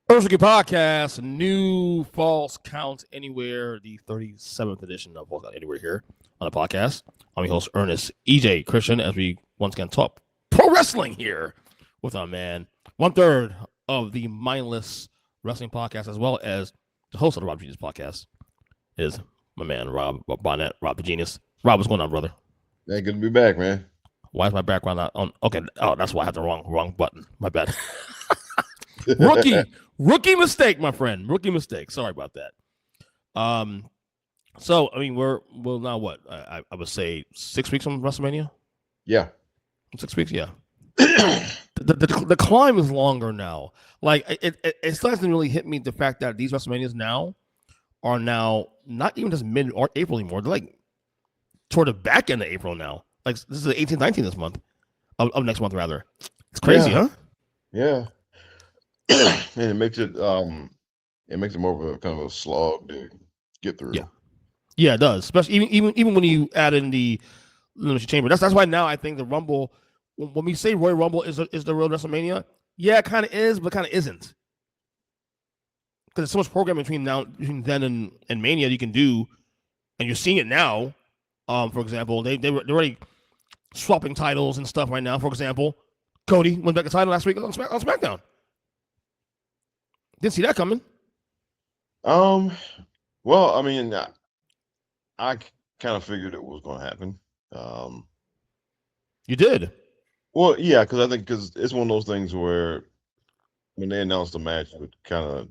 Earnestly Podcast, new False Count Anywhere, the 37th edition of False Count Anywhere here on the podcast. I'm your host, Ernest, EJ Christian, as we once again talk pro wrestling here with our man, 1/3 of the mindless wrestling podcast, as well as the host of the Rob Genius podcast, is my man, Rob Bonnet, Rob the Genius. Rob, what's going on, brother? Hey, good to be back, man. Why is my background not on? Okay, oh, that's why I had the wrong button. My bad. Rookie mistake, my friend. Rookie mistake. Sorry about that. So I mean, we're now what? I would say 6 weeks from WrestleMania. Yeah, 6 weeks. Yeah. the climb is longer now. Like it still hasn't really hit me the fact that these WrestleManias now are now not even just mid or April anymore. They're like toward the back end of April now. Like this is the 18th, 19th this month of next month rather. It's crazy, yeah. Huh? Yeah. And it makes it more of a kind of a slog to get through. Yeah, it does. Especially even when you add in the Elimination Chamber. That's why now I think the Rumble, when we say Royal Rumble is the real WrestleMania, yeah, it kind of is, but kind of isn't. Because there's so much programming between then and Mania you can do, and you're seeing it now. For example, they're already swapping titles and stuff right now. For example, Cody went back to title last week on SmackDown. Didn't see that coming. Well, I mean, I kind of figured it was going to happen. You did? Well, yeah, because it's one of those things where when they announced the match, it would kind of.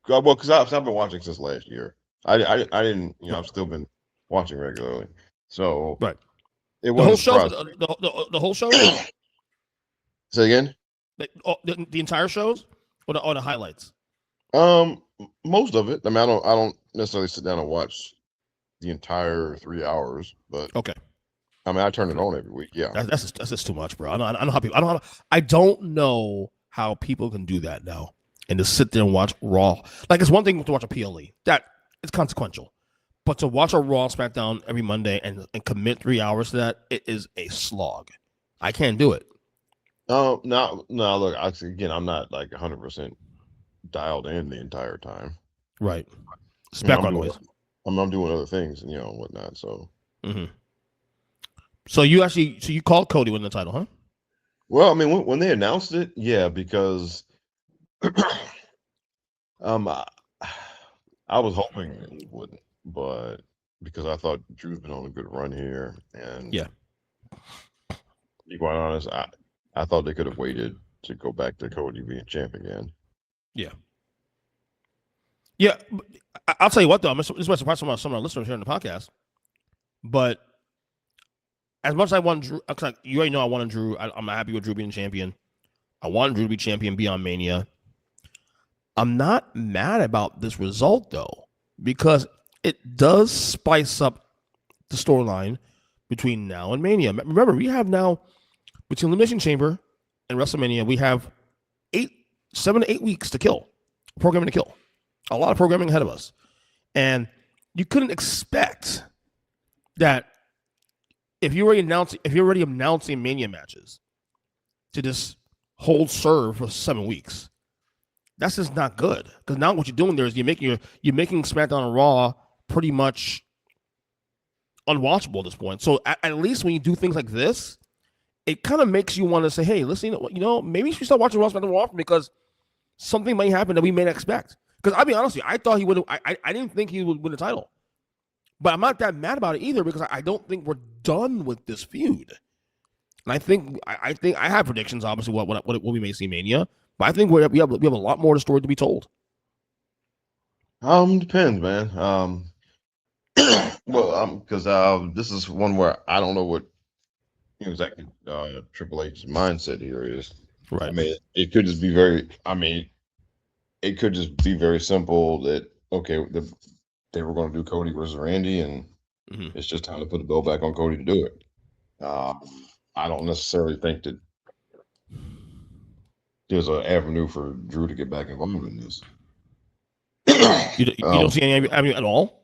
Well, because I've been watching since last year. I didn't, I've still been watching regularly. So right, it was the whole show. Say again. The entire shows or the highlights? Most of it. I mean, I don't necessarily sit down and watch the entire 3 hours, but okay. I mean, I turn it on every week. Yeah, that's just too much, bro. I don't know how people. I don't know how people can do that now and to sit there and watch Raw. Like it's one thing to watch a PLE that it's consequential, but to watch a Raw SmackDown every Monday and commit 3 hours to that, it is a slog. I can't do it. No. Look, again, I'm not like 100% dialed in the entire time. Right. It's background noise. I'm doing other things and whatnot. So. Mm-hmm. So you called Cody winning the title, huh? Well, I mean, when they announced it, yeah, because I was hoping it wouldn't, but because I thought Drew's been on a good run here, and yeah, to be quite honest, I thought they could have waited to go back to Cody being champ again. Yeah. I'll tell you what, though. This might surprise some of our listeners here in the podcast, but as much as I want Drew, you already know I wanted Drew. I'm happy with Drew being champion. I want Drew to be champion beyond Mania. I'm not mad about this result, though, because it does spice up the storyline between now and Mania. Remember, we have now, between Elimination Chamber and WrestleMania, we have 7 to 8 weeks to kill. Programming to kill. A lot of programming ahead of us. And you couldn't expect that if you're already announcing Mania matches to just hold serve for 7 weeks. That's just not good. Because now what you're doing there is you're making SmackDown and Raw pretty much unwatchable at this point. So at least when you do things like this, it kind of makes you want to say, hey, listen, maybe you should start watching Raw and SmackDown more often because something might happen that we may not expect. Because I'll be honest with you, I thought he would. I didn't think he would win the title, but I'm not that mad about it either because I don't think we're done with this feud. And I think I have predictions, obviously, what we may see Mania, but I think we have a lot more of the story to be told. Depends, man. Well, because this is one where I don't know what exactly Triple H's mindset here is. Right. I mean, it could just be very. I mean, it could just be very simple that okay, they were going to do Cody versus Randy, and it's just time to put the belt back on Cody to do it. I don't necessarily think that there's an avenue for Drew to get back involved in this. You don't see any avenue at all?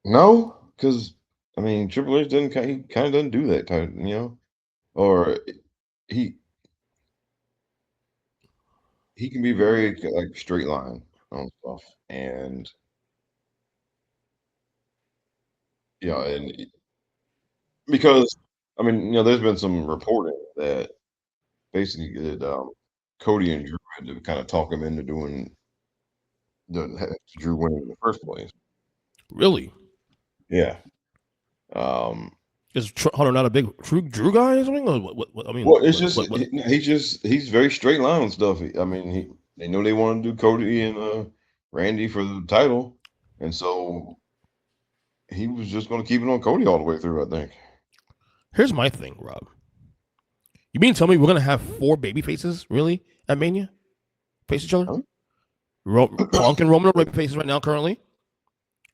No, because I mean, Triple H he kind of doesn't do that type, or he can be very like straight line on stuff, and and because I mean, there's been some reporting that basically that Cody and Drew had to kind of talk him into doing Drew winning in the first place. Really? Yeah. Is Hunter not a big Drew guy or something? I mean, well, it's he's very straight line on stuff. I mean, they know they want to do Cody and Randy for the title, and so he was just going to keep it on Cody all the way through, I think. Here's my thing, Rob. You mean to tell me we're going to have 4 baby faces, really, at Mania? Face each other? Huh? Punk and Roman are baby faces right now, currently.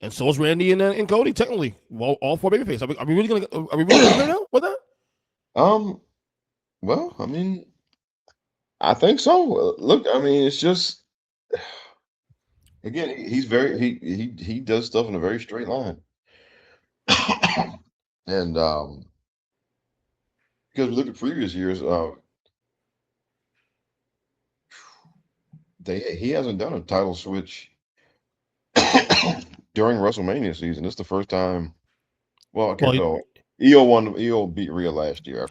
And so is Randy and Cody, technically. Well, all 4 baby faces. Are we really going to now with that? Well, I mean, I think so. Look, I mean, it's just, again, he's very, he does stuff in a very straight line. And, because we look at previous years, he hasn't done a title switch during WrestleMania season. It's the first time. Well, I can't tell. EO beat Rhea last year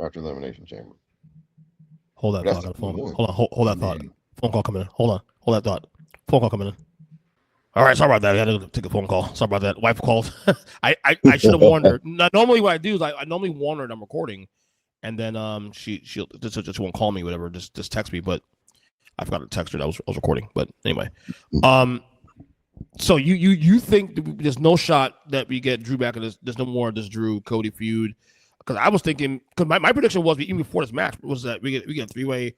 after Elimination Chamber. Hold that thought. Hold that thought. Phone call coming in. Hold that thought. Phone call coming in. All right, sorry about that. I had to take a phone call. Sorry about that. Wife called. I should have warned her. Normally, what I do is I normally warn her that I'm recording, and then she'll just won't call me, whatever. Just text me. But I forgot to text her that I was recording. But anyway, so you think there's no shot that we get Drew back, and there's no more of this Drew Cody feud? Because I was thinking, because my prediction was even before this match was that we get a 3-way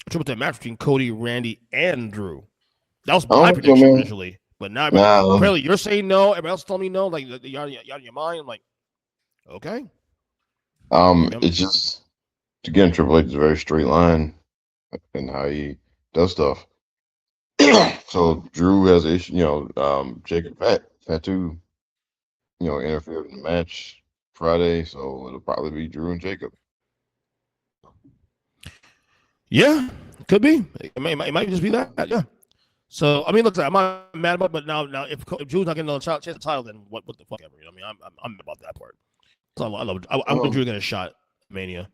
triple threat match between Cody, Randy, and Drew. That was my prediction initially. But now apparently you're saying no. Everybody else is telling me no. Like you're out of your mind. I'm like, okay. It's just, again, Triple H is a very straight line in how he does stuff. So Drew has an issue, Jacob Fatu, interfered in the match Friday, so it'll probably be Drew and Jacob. Yeah, could be. It might just be that. Yeah. So I mean, look, I'm not mad about it, but now if Drew's not getting another chance at the title, then what the fuck ever? I mean, I'm about that part. So I want Drew to get a shot at Mania.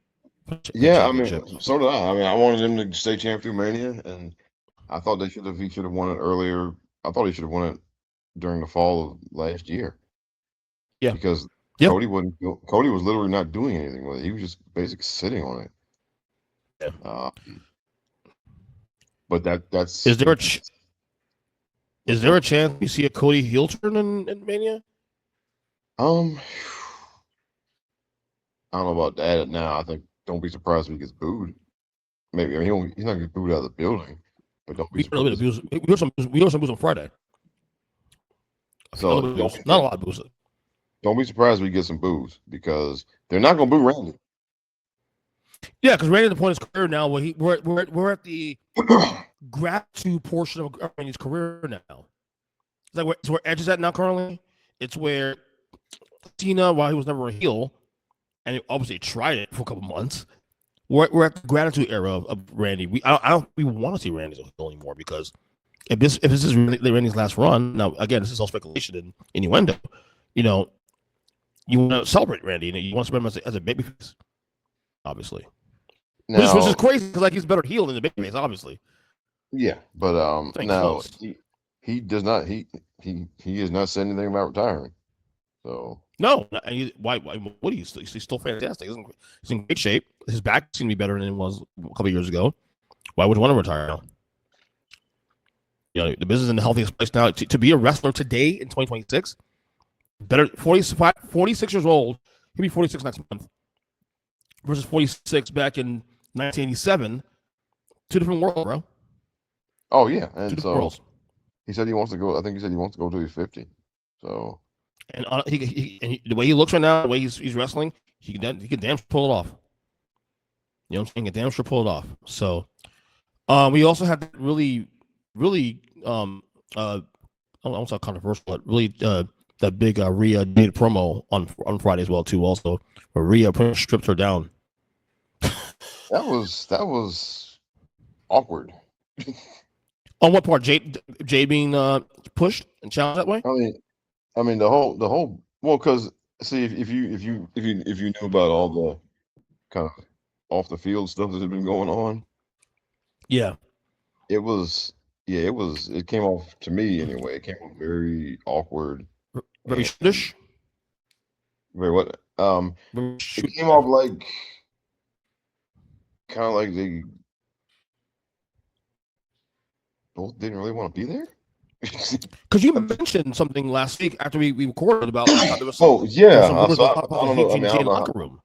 Yeah, I mean, so did I. I mean, I wanted him to stay champ through Mania, and I thought he should have won it earlier. I thought he should have won it during the fall of last year. Yeah, because Cody was literally not doing anything with it. He was just basically sitting on it. Yeah. But that's is there a chance we see a Cody heel turn in Mania? I don't know about that now. I think don't be surprised if he gets booed. Maybe he's not gonna get booed out of the building, but don't be surprised. We heard some booze on Friday. So not a lot of booze. Don't be surprised if we get some booze because they're not gonna boo Randy. Yeah, because Randy at the point of his career now, we're at the gratitude portion of Randy's career now. It's where Edge is at now currently. It's where Cena, while he was never a heel, and he obviously tried it for a couple months, we're at the gratitude era of Randy. I don't want to see Randy as a heel anymore because if this is Randy's last run, now again this is all speculation and innuendo, you want to celebrate Randy and you want to celebrate him as a babyface. obviously. Now, which is crazy because like he's better heel than the babyface, obviously. yeah, but now close. he does not he has not said anything about retiring. So no, why? What he's still fantastic. He's in great shape. His back seems to be better than it was a couple of years ago. Why would you want to retire now? You know, the business is in the healthiest place now. To be a wrestler today in 2026, better 46 years old. He'll be 46 next month versus 46 back in 1987. Two different worlds, bro. Oh yeah, and Two different so worlds. he said he wants to go. I think he said he wants to go till he's 50. So and the way he looks right now, the way he's wrestling, he can damn sure pull it off. You know what I'm saying? He can damn sure pull it off. So, we also had that really I don't say controversial, but really that big Rhea Jade promo on Friday as well too. Also, where Rhea stripped her down. that was awkward. On what part? Jade being pushed and challenged that way? I mean the whole well, because see if you knew about all the kind of off the field stuff that had been going on, yeah, it came off to me anyway. It came off very awkward, very shittish. Very what? It came off like kind of like they both didn't really want to be there. Because you mentioned something last week after we recorded about there was some, yeah. I don't know. I mean, locker room.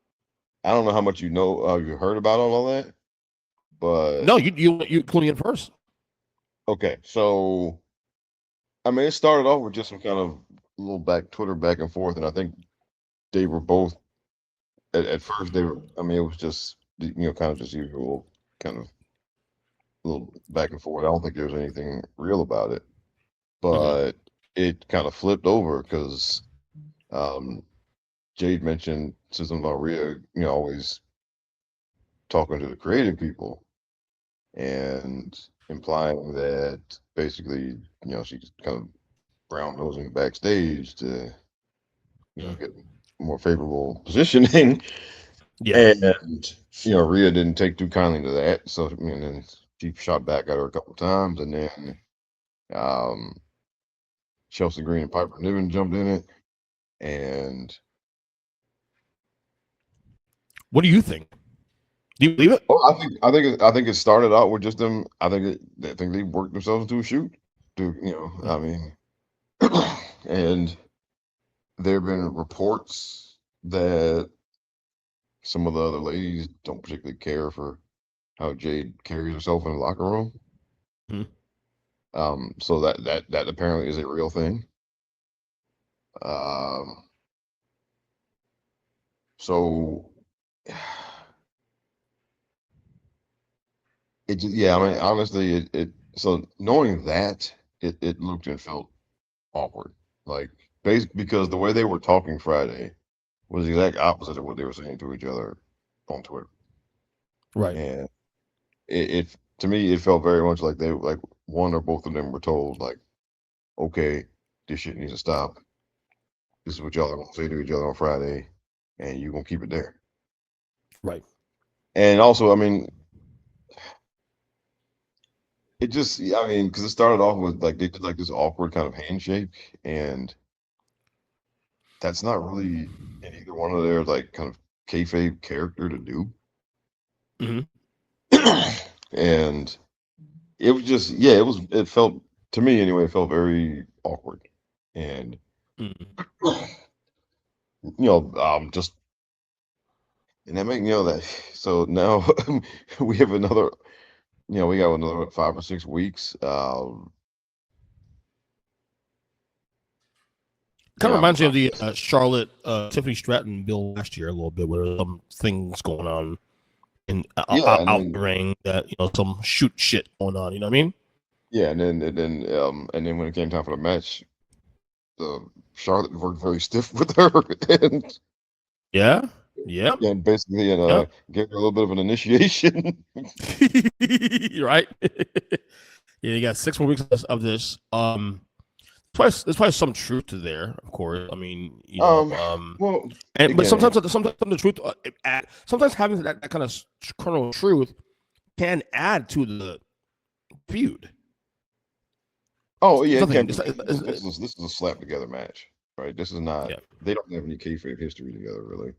I don't know how much you know. You heard about all that, but no, you clued me in first. Okay, so I mean, it started off with just some kind of little Twitter back and forth, and I think they were both at first they were. I mean, it was just kind of just usual kind of little back and forth. I don't think there was anything real about it, but it kind of flipped over because Jade mentioned something about Rhea, always talking to the creative people and implying that basically, she's kind of brown nosing backstage to, get more favorable positioning. Yeah. And, Rhea didn't take too kindly to that. So, then she shot back at her a couple of times. And then Chelsea Green and Piper Niven jumped in it. And what do you think? Do you believe it? Well, I think it started out with just them. I think they worked themselves into a shoot. I mean, and there have been reports that some of the other ladies don't particularly care for how Jade carries herself in the locker room. So that apparently is a real thing. So I mean, honestly, so knowing that it looked and felt awkward, like because the way they were talking Friday was the exact opposite of what they were saying to each other on Twitter. Right. And it to me, it felt very much like one or both of them were told, like, okay, this shit needs to stop. This is what y'all are going to say to each other on Friday, and you're going to keep it there. Right. And also, I mean, it just, I mean, because it started off with they did this awkward kind of handshake, and that's not really in either one of their kind of kayfabe character to do. And it was just, it felt, to me anyway, it felt very awkward. And, just, and that make, that, so now we have another, we got another 5 or 6 weeks. Kind of reminds me of the Charlotte Tiffany Stratton bill last year a little bit, where some things going on out the ring that some shoot shit going on. You know what I mean? Yeah, and then when it came time for the match, Charlotte worked very stiff with her, and and basically gave her a little bit of an initiation. Right? Yeah, you got 6 more weeks of this. there's probably some truth to there, of course. I mean, you know, well, but again, sometimes the truth, sometimes having that kind of kernel of truth can add to the feud. oh yeah, It's it can nothing. be. This is a slap together match, right? This is not. Yeah, They don't have any kayfabe history together, really,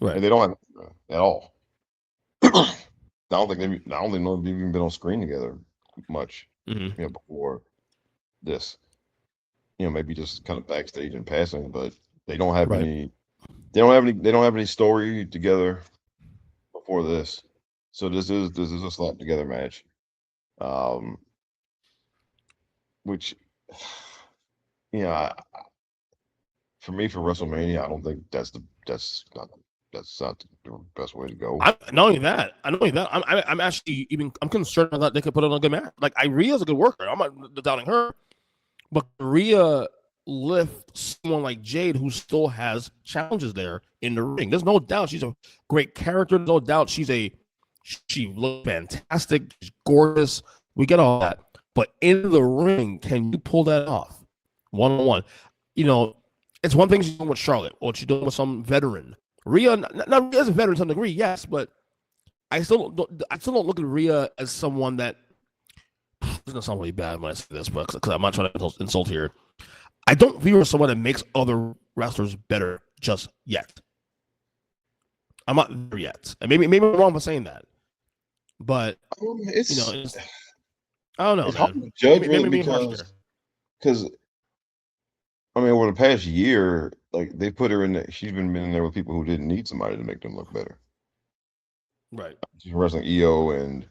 right. and they don't have at all. I don't think they've even been on screen together much, Mm-hmm. before this. Maybe just kind of backstage and passing, but they don't have Right. any. They don't have any story together before this. So this is a slap together match. Um, which, I, for me, for WrestleMania, I don't think that's not the best way to go. Not only that, I'm actually I'm concerned that they could put on a good match. Like Rhea's a good worker. I'm not doubting her, but Rhea lift someone like Jade who still has challenges there in the ring. There's no doubt she's a great character. There's no doubt she looks fantastic. She's gorgeous. We get all that. But in the ring, can you pull that off? One-on-one. It's one thing she's doing with Charlotte or she's doing with some veteran. Rhea, not as a veteran to some degree, yes, but I still don't look at Rhea as someone that it's gonna sound really bad when I say this, but because I'm not trying to insult here. I don't view her as someone that makes other wrestlers better just yet. I'm not there yet, and maybe I'm wrong for saying that, but It's I don't know, it's man. hard to judge really Maybe harsh because I mean over the past year, like they put her in there, she's been in there with people who didn't need somebody to make them look better. right? She's wrestling EO and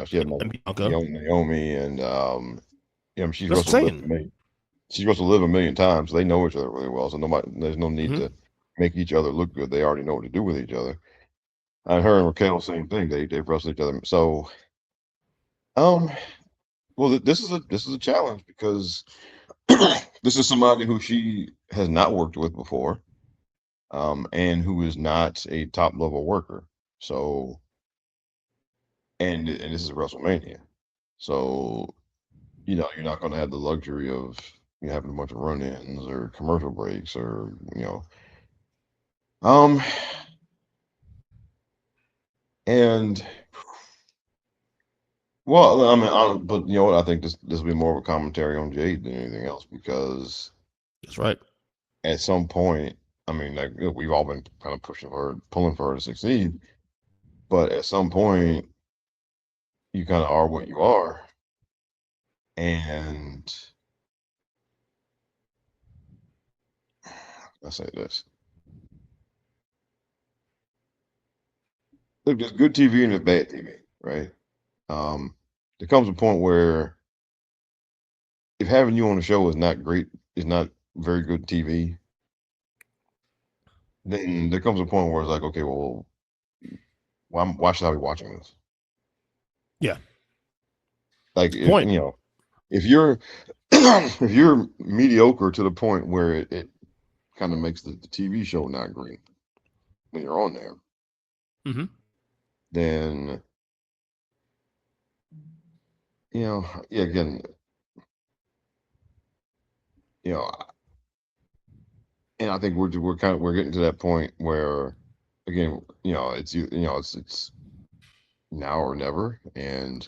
she had And Bianca. Naomi and she's That's wrestled saying. she's wrestled Liv a million times. So they know each other really well, so there's no need Mm-hmm. to make each other look good. They already know what to do with each other. And her and Raquel, same thing. They've wrestled each other. So well, this is a challenge because this is somebody who she has not worked with before, and who is not a top level worker. So, and this is WrestleMania, so you're not going to have the luxury of having a bunch of run-ins or commercial breaks or um, and well, I mean, but you know what? I think this will be more of a commentary on Jade than anything else because That's right. at some point, I mean, like we've all been kind of pulling for her to succeed, but at some point, you kind of are what you are, and I say this: look, there's good TV and there's bad TV, right? Um, there comes a point where if having you on the show is not very good TV, then there comes a point where it's like, okay, well, why should I be watching this? Yeah. Like Point. if you're if you're mediocre to the point where it kind of makes the TV show not great when you're on there, Mm-hmm. then yeah, again, you know, and I think we're getting to that point where, again, it's now or never, and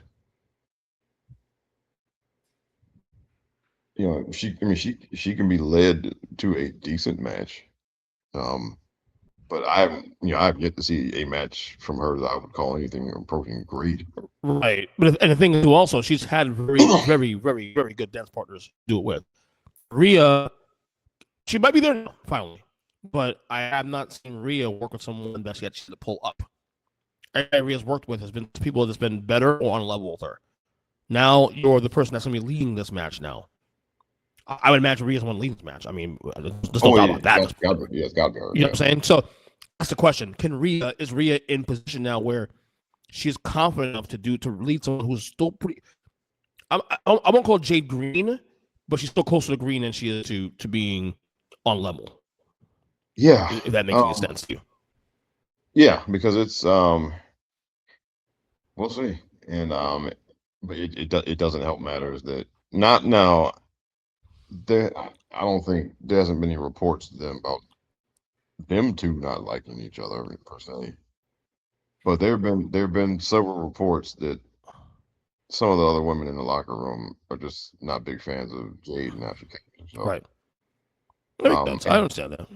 she can be led to a decent match, but I've yet to see a match from her that I would call anything approaching great. Right. And the thing is, also, she's had very, very, very, very good dance partners to do it with. Rhea, she might be there now, finally, but I have not seen Rhea work with someone that's yet to pull up. Rhea's worked with has been people that's been better or on level with her. Now you're the person that's going to be leading this match now. I would imagine Rhea's one leading this match. I mean, there's no doubt about that. It's got to be her. You know what I'm saying? So that's the question. Is Rhea in position now where she's confident enough to lead someone who's still pretty. I won't call Jade green, but she's still closer to green than she is to being on level. Yeah, if that makes any sense to you. Yeah, because it's we'll see, and but it doesn't help matters that not now. I don't think there hasn't been any reports to them about them two not liking each other per se. But there have been several reports that some of the other women in the locker room are just not big fans of Jade and Ashley Campbell. So, Right. That makes sense. I and understand that.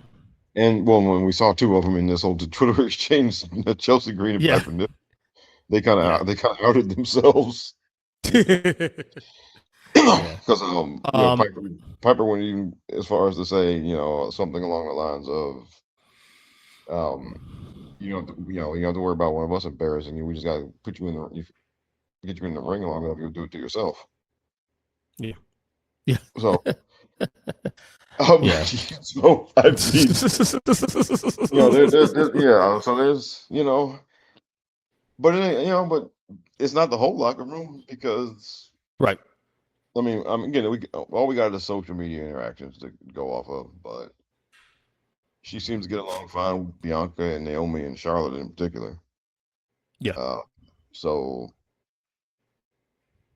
well, when we saw two of them in this whole Twitter exchange, Chelsea Green and Yeah. Piper Niven, Yeah. they kind of outed themselves Yeah. because Um. Piper went even as far as to say something along the lines of you don't have to worry about one of us embarrassing you. We just got to put you in the get you in the ring long enough, you'll do it to yourself. Yeah. Yeah. So, Yeah. so I mean, yeah. So there's, but it ain't, but it's not the whole locker room because Right. again, all we got is social media interactions to go off of, but she seems to get along fine with Bianca and Naomi and Charlotte in particular. Yeah. Uh, so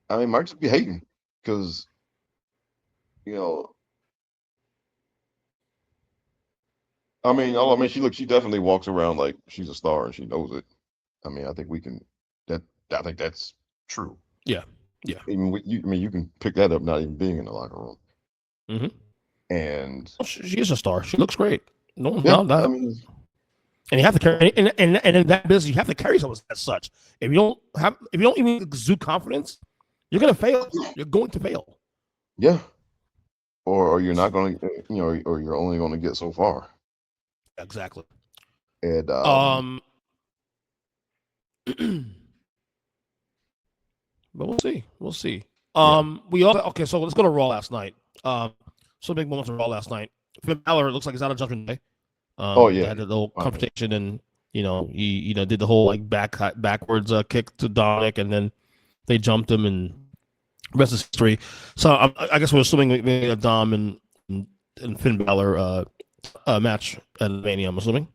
might just be hating because you know, she definitely walks around like she's a star and she knows it. I think we can that I think that's true. Yeah. Yeah. You can pick that up not even being in the locker room. Mm-hmm. And Well, she is a star. She looks great. No, yeah, no, that. And you have to carry, and in that business, you have to carry someone as such. If you don't even exude confidence, you're gonna fail. You're going to fail. yeah, or you're not going to, or you're only going to get so far. Exactly. And But we'll see. We'll see. yeah, We also okay. So let's go to Raw last night. Some big moments of Raw last night. Finn Balor looks like he's out of Judgment Day. oh They yeah, had the little finally. confrontation, and he did the whole like backwards kick to Dominic, and then they jumped him, and rest is history. So I guess we're assuming maybe a Dom and Finn Balor match at Mania. I'm assuming.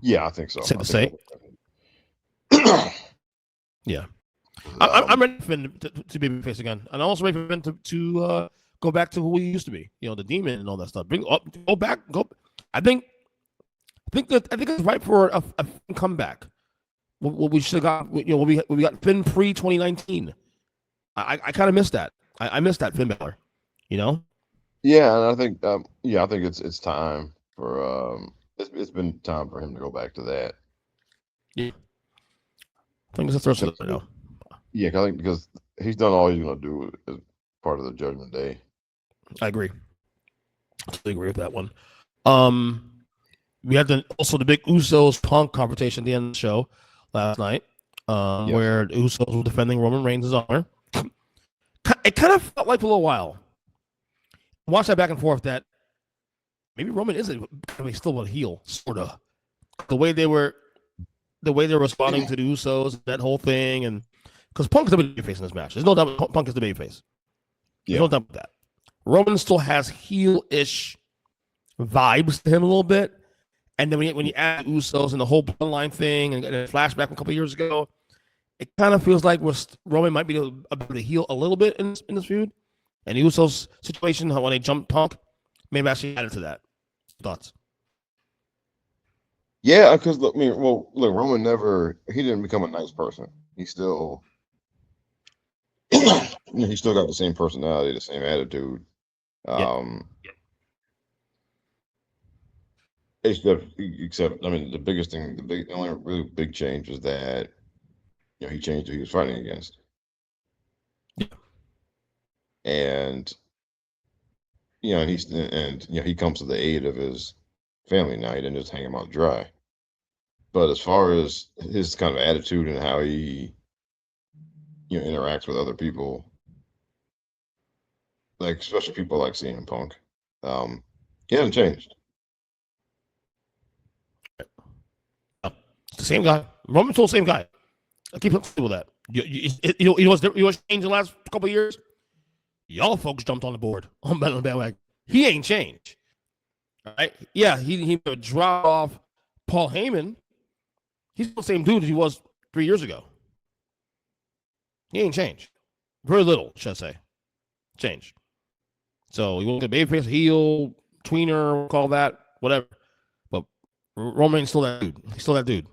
Yeah, I think so. Safe to say. Yeah. I'm ready for Finn to be babyface again, and I'm also ready for Finn to go back to who he used to be. The demon and all that stuff. Go back. I think it's right for a comeback. What we should have got. We got Finn pre 2019. I kind of missed that. I missed that Finn Balor. Yeah, and I think I think it's time for it's been time for him to go back to that. Yeah. I think it's the third right now. Yeah, I think because he's done all he's going to do as part of the Judgment Day. I agree. I totally agree with that one. We had also the big Usos Punk confrontation at the end of the show last night, Yes. where the Usos were defending Roman Reigns' honor. It kind of felt like for a little while. Watch that back and forth that maybe Roman isn't still a heel, sort of. The way they're responding to the Usos, that whole thing, and because Punk is the babyface in this match. There's no doubt Punk is the babyface. There's no doubt about that. Roman still has heel-ish vibes to him a little bit. And then when you add Usos and the whole bloodline thing and a flashback from a couple years ago, it kind of feels like Roman might be a bit of a heel a little bit in this feud. And the Usos situation, when they jumped Punk, maybe actually added to that. Thoughts? Yeah, because look, Roman he didn't become a nice person. He still, he still got the same personality, the same attitude. Yeah. Except, the biggest thing, the only really big change is that he changed who he was fighting against. Yeah. And he comes to the aid of his family now. He didn't just hang him out dry. But as far as his kind of attitude and how he interacts with other people, like especially people like CM Punk, he hasn't changed. It's the same guy. Roman's still the same guy. I keep with that. You know what's changed in the last couple of years? Y'all folks jumped on the board on the bandwagon. He ain't changed. All right? Yeah, he dropped off Paul Heyman. He's the same dude as he was 3 years ago. He ain't changed. Very little, should I say. Change. So you want the babyface, heel, tweener, call that whatever. But Roman's still that dude. He's still that dude.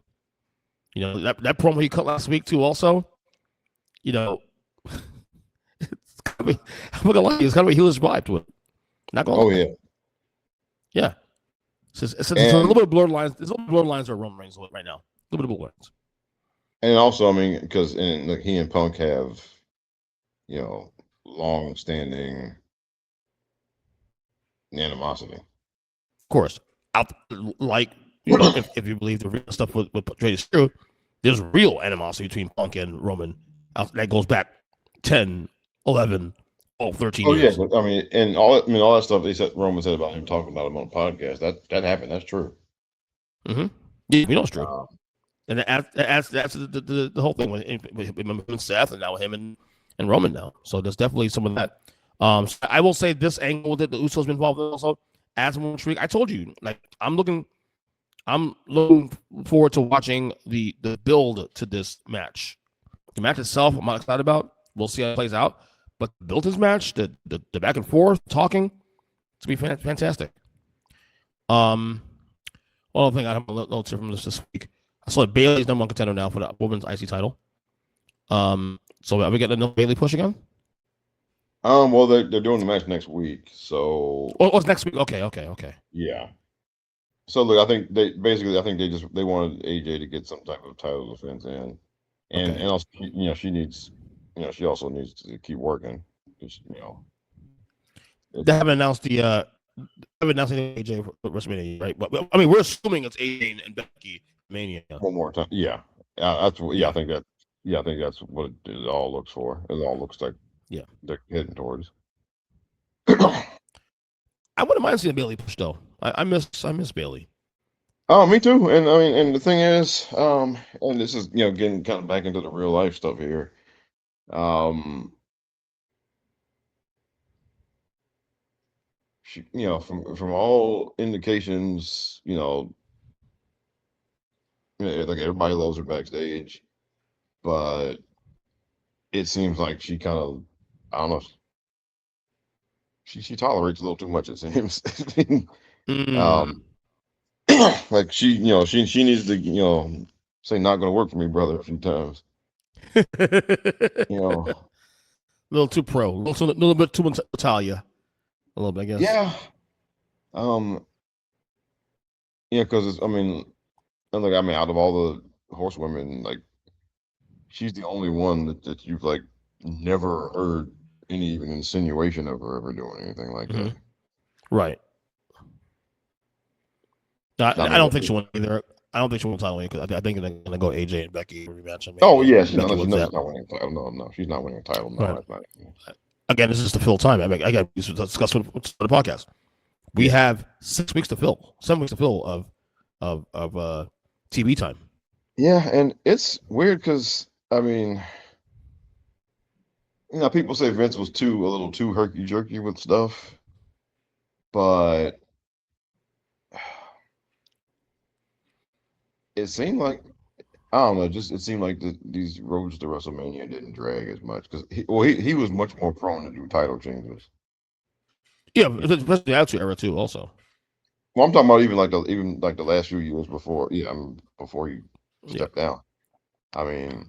You know that promo he cut last week too. Also, you know, it's kind of I'm not gonna lie, it's kind of a heelish vibe to it. Not gonna lie. Yeah. It's a little bit of blurred lines. There's a little blurred lines are Roman Reigns right now. A little bit of blurred lines. And also, I mean, because like he and Punk have, you know, long-standing animosity. Of course, like you know, if you believe the real stuff with Trey is true, there's real animosity between Punk and Roman that goes back 10, 11, 12, 13 years. Yeah, I mean, all that stuff they said Roman said about him talking about him on the podcast. That happened. That's true. Mm-hmm. Yeah, we know it's true. And that's the whole thing with him and Seth, and now him and Roman now. So there's definitely some of that. So I will say this angle that the Usos been involved in also adds more intrigue. I told you, like I'm looking forward to watching the build to this match. The match itself, I'm not excited about. We'll see how it plays out. But the build this match, the back and forth talking, to be fantastic. One other thing I have a little tip from this week. I saw Bayley's number one contender now for the women's IC title. So are we getting another Bayley push again? Well, they're doing the match next week, so. Oh, it's next week. Okay. Yeah. So look, I think they wanted AJ to get some type of title defense in, and also she also needs to keep working. They haven't announced AJ for WrestleMania, right? But I mean, we're assuming it's AJ and Becky Mania. One more time, yeah. I think that's what it all looks for. It all looks like they're heading towards. I wouldn't mind seeing Bayley push though. I miss Bayley. Oh, me too. And I mean, and the thing is, and this is getting kind of back into the real life stuff here. She, from all indications, like everybody loves her backstage, but it seems like she kind of, I don't know, she tolerates a little too much. It seems. Like she needs to say not going to work for me, brother, a few times. A little too pro, a little bit too Natalia, a little bit, I guess. Yeah. Because out of all the horsewomen, like she's the only one that you've like never heard any even insinuation of her ever doing anything like that. Right. I don't think she won either. I don't think she won title because I think they're gonna go AJ and Becky rematch. Oh yeah, she's not winning a title. No, she's not winning a title. No, that's not. Again, this is to fill time. I got to discuss with the podcast. We have 7 weeks to fill of TV time. Yeah, and it's weird because I mean, people say Vince was a little too herky jerky with stuff, but it seemed like, I don't know, it seemed like these roads to WrestleMania didn't drag as much because he was much more prone to do title changes. Yeah, especially the Attitude Era too. Also, well, I'm talking about even like the last few years before. Yeah, before he stepped down. I mean,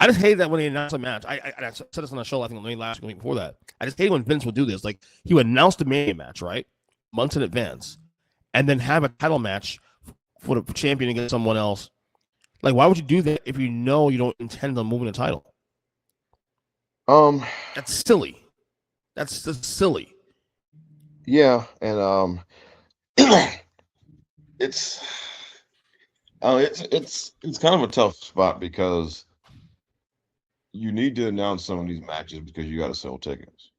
I just hate that when he announced a match. I said this on the show. I think last week before that. I just hate when Vince would do this. Like he would announce the Mania match right months in advance, and then have a title match for the champion against someone else. Like, why would you do that if you know you don't intend on moving the title? That's silly. That's silly. Yeah, and it's kind of a tough spot because you need to announce some of these matches because you got to sell tickets,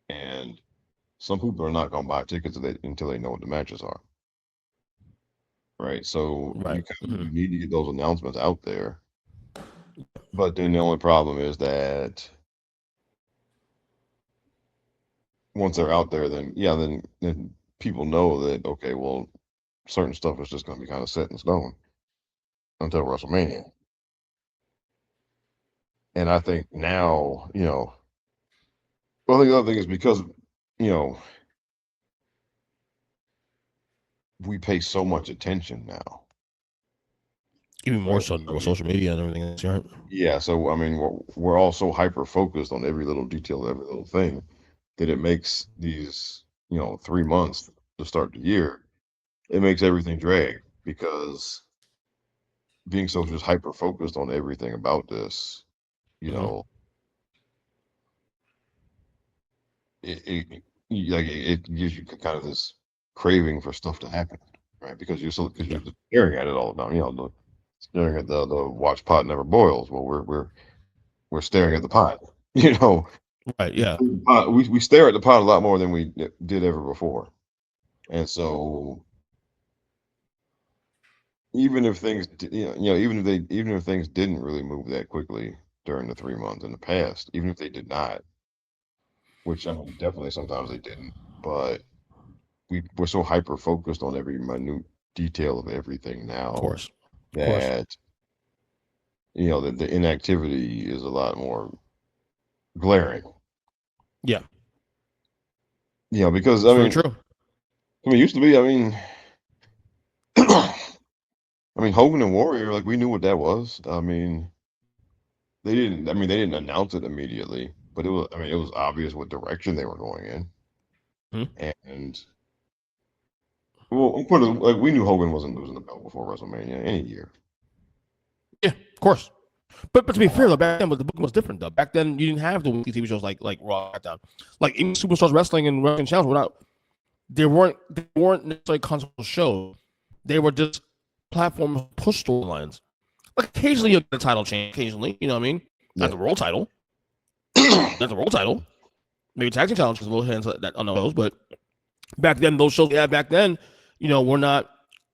and some people are not going to buy tickets until they know what the matches are. Right, so you need to get those announcements out there. But then the only problem is that once they're out there, then people know that, okay, well, certain stuff is just going to be kind of set in stone until WrestleMania. And I think now, well, the other thing is because you know, we pay so much attention now, Even more right? so with social media and everything else, right? Yeah, so I mean, we're all so hyper focused on every little detail, every little thing, that it makes these, 3 months to start the year, it makes everything drag because being so just hyper focused on everything about this, you Mm-hmm. know, it gives you kind of this craving for stuff to happen, right? Because Yeah. you're just staring at it all the time, staring at the watch pot never boils. Well, we're staring at the pot, you know. Right. Yeah. We stare at the pot a lot more than we did ever before. And so even if things, even if things didn't really move that quickly during the 3 months in the past, even if they did not, which I mean, definitely sometimes they didn't, but we're so hyper focused on every minute detail of everything Of now course. Of course. that, the inactivity is a lot more glaring. Yeah. Because It's very true. it used to be, Hogan and Warrior, like we knew what that was. They didn't announce it immediately, but it was obvious what direction they were going in. Hmm. And well, like we knew Hogan wasn't losing the belt before WrestleMania any year. Yeah. Of course. But to be fair, though, back then the booking was different. Though back then you didn't have the weekly TV shows like Raw, SmackDown, like even Superstars Wrestling and Wrestling Channels were not. They weren't necessarily console shows. They were just platforms push storylines. Like occasionally you get a title change. Occasionally, you know what I mean? Not Yeah. the world title. Not the world title. Maybe tag team challenge is a little hands that on those, but back then those shows we had back then, were not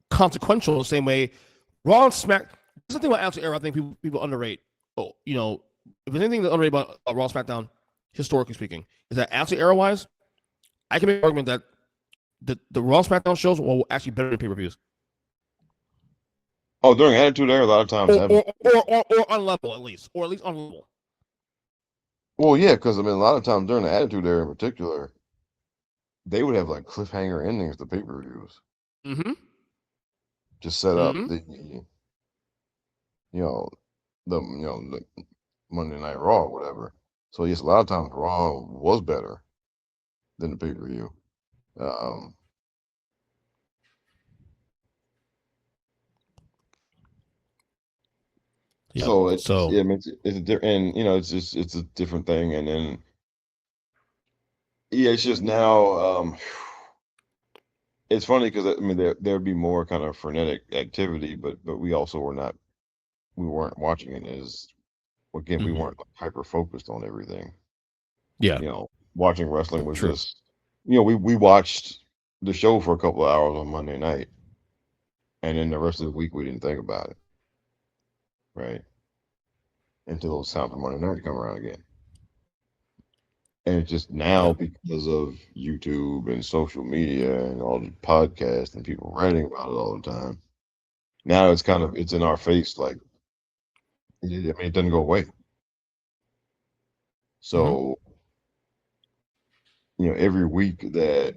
consequential the same way. Raw and Smack. There's something about Attitude Era I think people underrate. Oh, if there's anything that underrated about Raw SmackDown, historically speaking, is that Attitude Era wise, I can make an argument that the Raw SmackDown shows were actually better than pay-per-views. Oh, during Attitude Era, a lot of times, Or on level at least, or at least on level. well, yeah, because a lot of times during the Attitude Era in particular, they would have like cliffhanger endings to pay-per-views, Mm-hmm. just set up Mm-hmm. you know, the Monday Night Raw or whatever. So yes, a lot of times Raw was better than the pay-per-view. Um, Yep. so So it's a different, and it's a different thing, and then yeah, it's just now. It's funny because there'd be more kind of frenetic activity, but we weren't watching it as again we mm-hmm. weren't hyper focused on everything. Yeah, Watching wrestling was true. just we watched the show for a couple of hours on Monday night, and then the rest of the week we didn't think about it, right? Until it was time for Monday night to come around again. And it's just Yeah. now because of YouTube and social media and all the podcasts and people writing about it all the time. Now it's in our face, like it doesn't go away. Mm-hmm. So every week that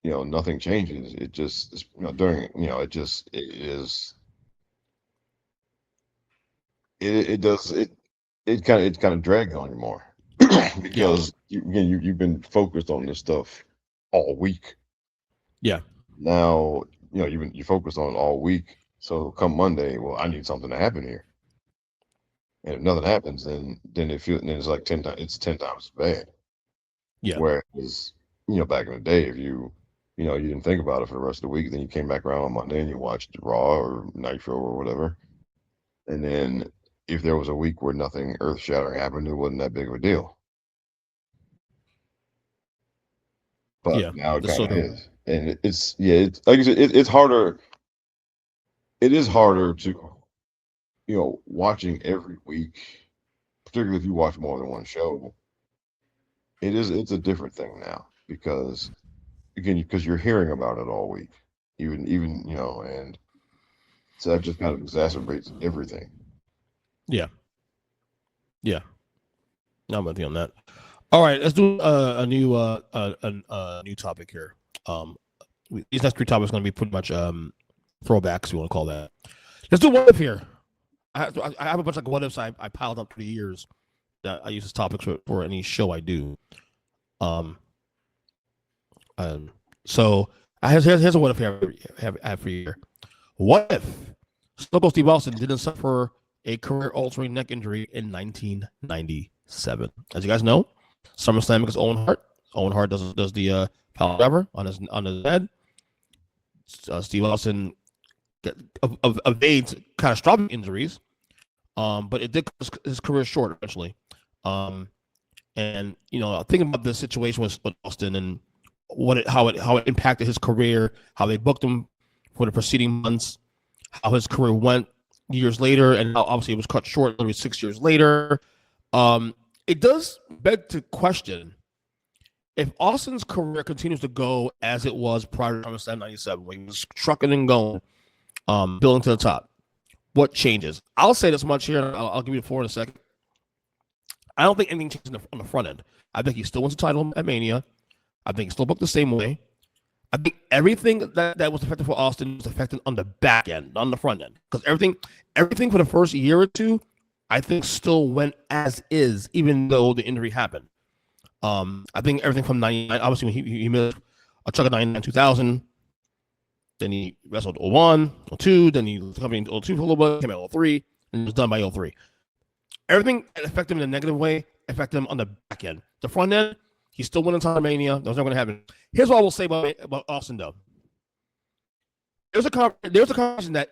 nothing changes, it just during it is it does it kind of drags on you more Yeah. because you've been focused on this stuff all week. Yeah. Now, you focused on it all week. So come Monday, well, I need something to happen here. And if nothing happens, then it's like 10 times, it's 10 times as bad. Yeah. Whereas, back in the day, if you didn't think about it for the rest of the week, then you came back around on Monday and you watched Raw or Nitro or whatever. And then if there was a week where nothing earth shattering happened, it wasn't that big of a deal. But Yeah. now it That's kind so of true. is. And it's like I said, it's harder. It is harder to watching every week, particularly if you watch more than one show, it's a different thing now because again, because you're hearing about it all week, even and so that just kind of exacerbates everything. Yeah. Yeah. No, I'm with you on that. All right, let's do a new new topic here. These next three topics are going to be pretty much throwbacks, you want to call that. Let's do what if here. I have a bunch of what ifs I piled up through the years that I use as topics for any show I do. So here's a what if I have for you here. What if Stone Cold Steve Austin didn't suffer a career-altering neck injury in 1997? As you guys know, SummerSlam against Owen Hart. Owen Hart does the power driver on his head. Steve Austin evades catastrophic injuries, but it did cut his career short eventually. And thinking about this situation with Austin and how it impacted his career, how they booked him for the preceding months, how his career went years later, and how obviously it was cut short literally 6 years later. It does beg to question if Austin's career continues to go as it was prior to SummerSlam 97, when he was trucking and going, building to the top. What changes? I'll say this much here, and I'll give you the floor in a second. I don't think anything changes on the front end. I think he still wins the title at Mania. I think he's still booked the same way. I think everything that was effective for Austin was affected on the back end, not on the front end. Because everything for the first year or two, I think still went as is, even though the injury happened. I think everything from 99, obviously when he missed a chunk of 99, 2000, then he wrestled 01, 02, then he was coming in 02 for a little bit, came out 03, and he was done by 03. Everything that affected him in a negative way affected him on the back end. The front end, he's still winning time Mania. That was never going to happen. Here's what I will say about Austin, though. There's a conversation that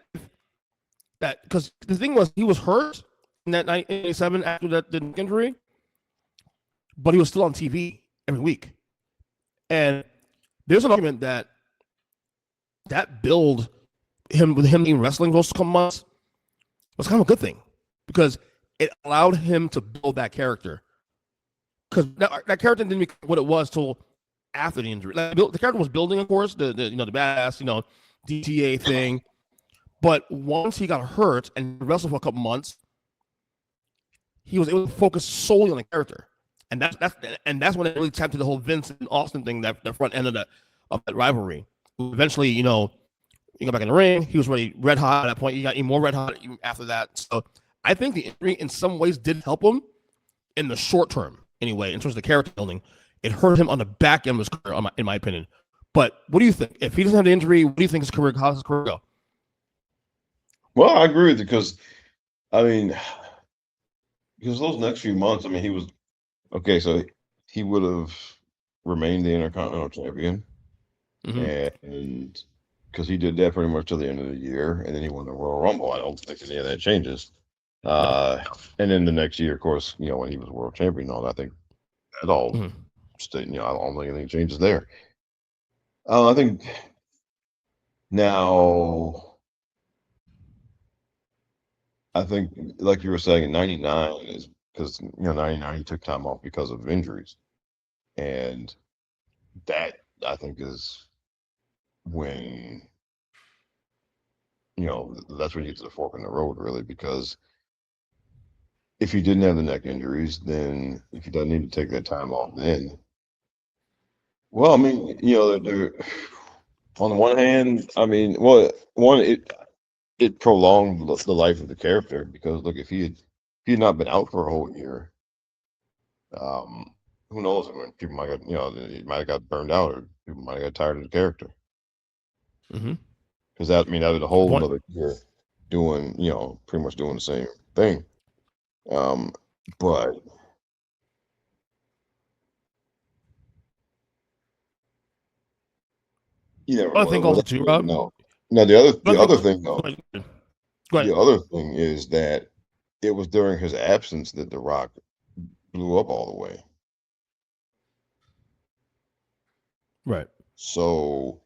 because the thing was he was hurt in that 1987 after the injury, but he was still on TV every week. And there's an argument that build him with him being wrestling those couple months was kind of a good thing because it allowed him to build that character. Because that character didn't become what it was till after the injury. Like, the character was building, of course, the badass, DTA thing. But once he got hurt and wrestled for a couple months, he was able to focus solely on the character. And that's when it really tapped to the whole Vince and Austin thing, that the front end of that rivalry. Eventually, he got back in the ring. He was really red hot at that point. He got even more red hot even after that. So I think the injury in some ways did help him in the short term, anyway, in terms of the character building. It hurt him on the back end of his career, in my opinion. But what do you think? If he doesn't have the injury, what do you think how does his career go? Well, I agree with you because those next few months, he was okay. So he would have remained the Intercontinental Champion, and because he did that pretty much till the end of the year, and then he won the Royal Rumble. I don't think any of that changes. And then the next year, of course, when he was world champion, and all that, I think that all stayed. I don't think anything changes there. I think now, like you were saying, in '99 is because '99 he took time off because of injuries, and that I think is when that's when you get to the fork in the road, really, because if he didn't have the neck injuries, then if he doesn't need to take that time off, then on the one hand, it prolonged the life of the character because look, if he had not been out for a whole year, who knows? People might have might have got burned out, or people might have got tired of the character. Because that was a whole another year doing pretty much doing the same thing. But I think also too, Rob. No, the other thing though. The other thing is that it was during his absence that The Rock blew up all the way. Right. So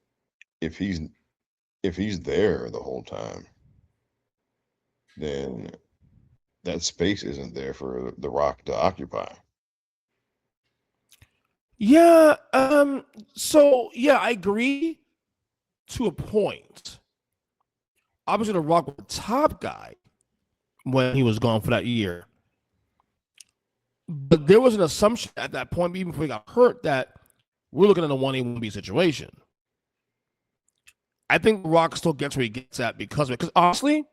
if he's there the whole time, then that space isn't there for The Rock to occupy. Yeah. So yeah, I agree to a point. Obviously, The Rock was the top guy when he was gone for that year. But there was an assumption at that point, even before he got hurt, that we're looking at a 1A, 1B situation. I think Rock still gets where he gets at because of it. Because honestly,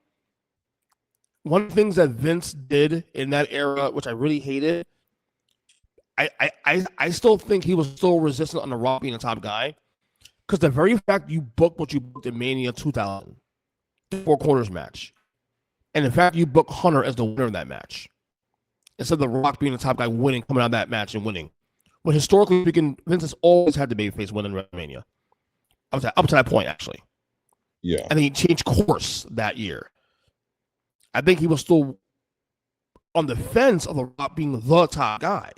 one of the things that Vince did in that era, which I really hated, I still think he was still resistant on The Rock being a top guy. Because the very fact you booked what you booked in Mania 2000, the 4 Corners match, and in fact you booked Hunter as the winner of that match, instead of The Rock being the top guy winning, coming out of that match and winning. When historically speaking, Vince has always had the babyface win in WrestleMania. Up to that point, actually. Yeah. And then he changed course that year. I think he was still on the fence of The Rock being the top guy.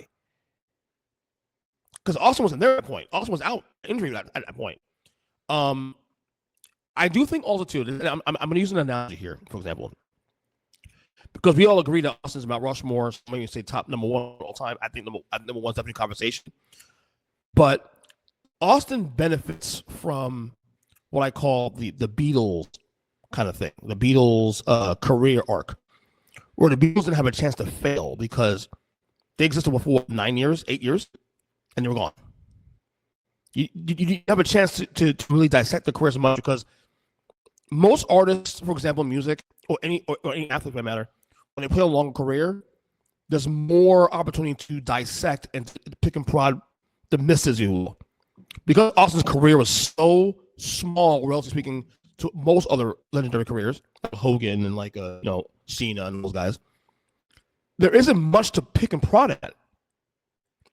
Because Austin wasn't there at that point. Austin was out, injury at that point. I do think also, too, and I'm going to use an analogy here, for example. Because we all agree that Austin's Mount Rushmore, maybe say top number 1 all time. I think number 1's definitely a conversation. But Austin benefits from what I call the Beatles kind of thing, the Beatles career arc, where the Beatles didn't have a chance to fail because they existed for 8 years, and they were gone. You have a chance to really dissect the career so much because most artists, for example, music or any athlete for that matter, when they play a long career, there's more opportunity to dissect and to pick and prod the misses, you will. Because Austin's career was so small, relatively speaking, to most other legendary careers, like Hogan and like Cena and those guys, there isn't much to pick and prod at.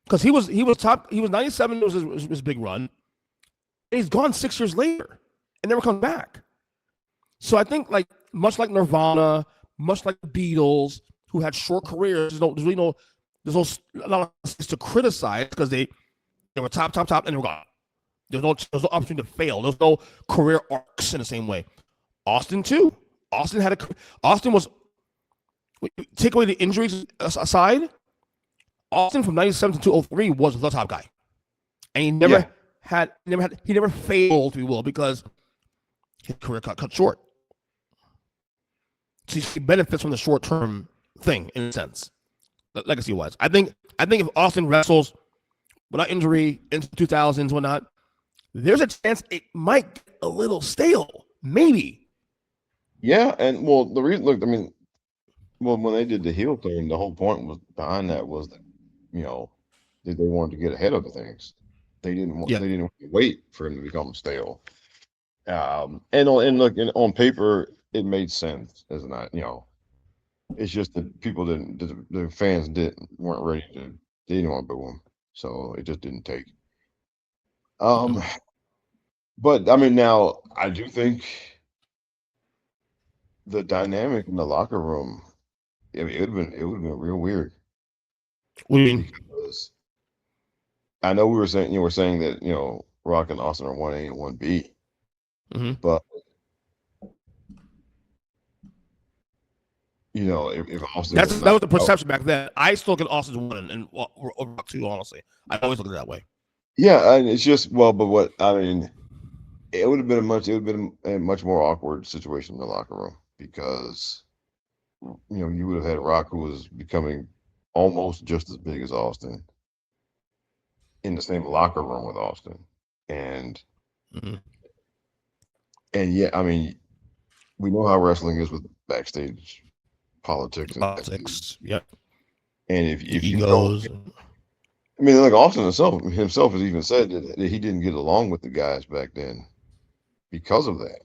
Because he was 97 was his big run, and he's gone 6 years later and never comes back. So I think much like Nirvana, much like the Beatles, who had short careers, there's no a lot of things to criticize because they were top, and they were gone. There's no opportunity to fail. There's no career arcs in the same way. Austin too. Austin was, take away the injuries aside, Austin from 97 to 2003 was the top guy. And he never failed, if you will, because his career got cut short. So he benefits from the short-term thing, in a sense, legacy-wise. I think if Austin wrestles without injury into 2000s, whatnot, there's a chance it might get a little stale, maybe. Yeah, and the reason, when they did the heel turn, the whole point was behind that was that, that they wanted to get ahead of the things. They didn't want to wait for him to become stale. On paper, it made sense as not, it's just that people the fans weren't ready they didn't want to boo him, so it just didn't take. But now I do think the dynamic in the locker room, it would have been real weird. What do you mean? Because I know we're saying that Rock and Austin are 1A and 1B, but if Austin that was the perception back then. I still get Austin's 1 and Rock 2. Honestly, I always look at it that way. Yeah, and it's just it would have been a much more awkward situation in the locker room because you would have had Rock, who was becoming almost just as big as Austin, in the same locker room with Austin, and yeah, we know how wrestling is with backstage politics. Yep. And if egos. Austin himself has even said that he didn't get along with the guys back then because of that.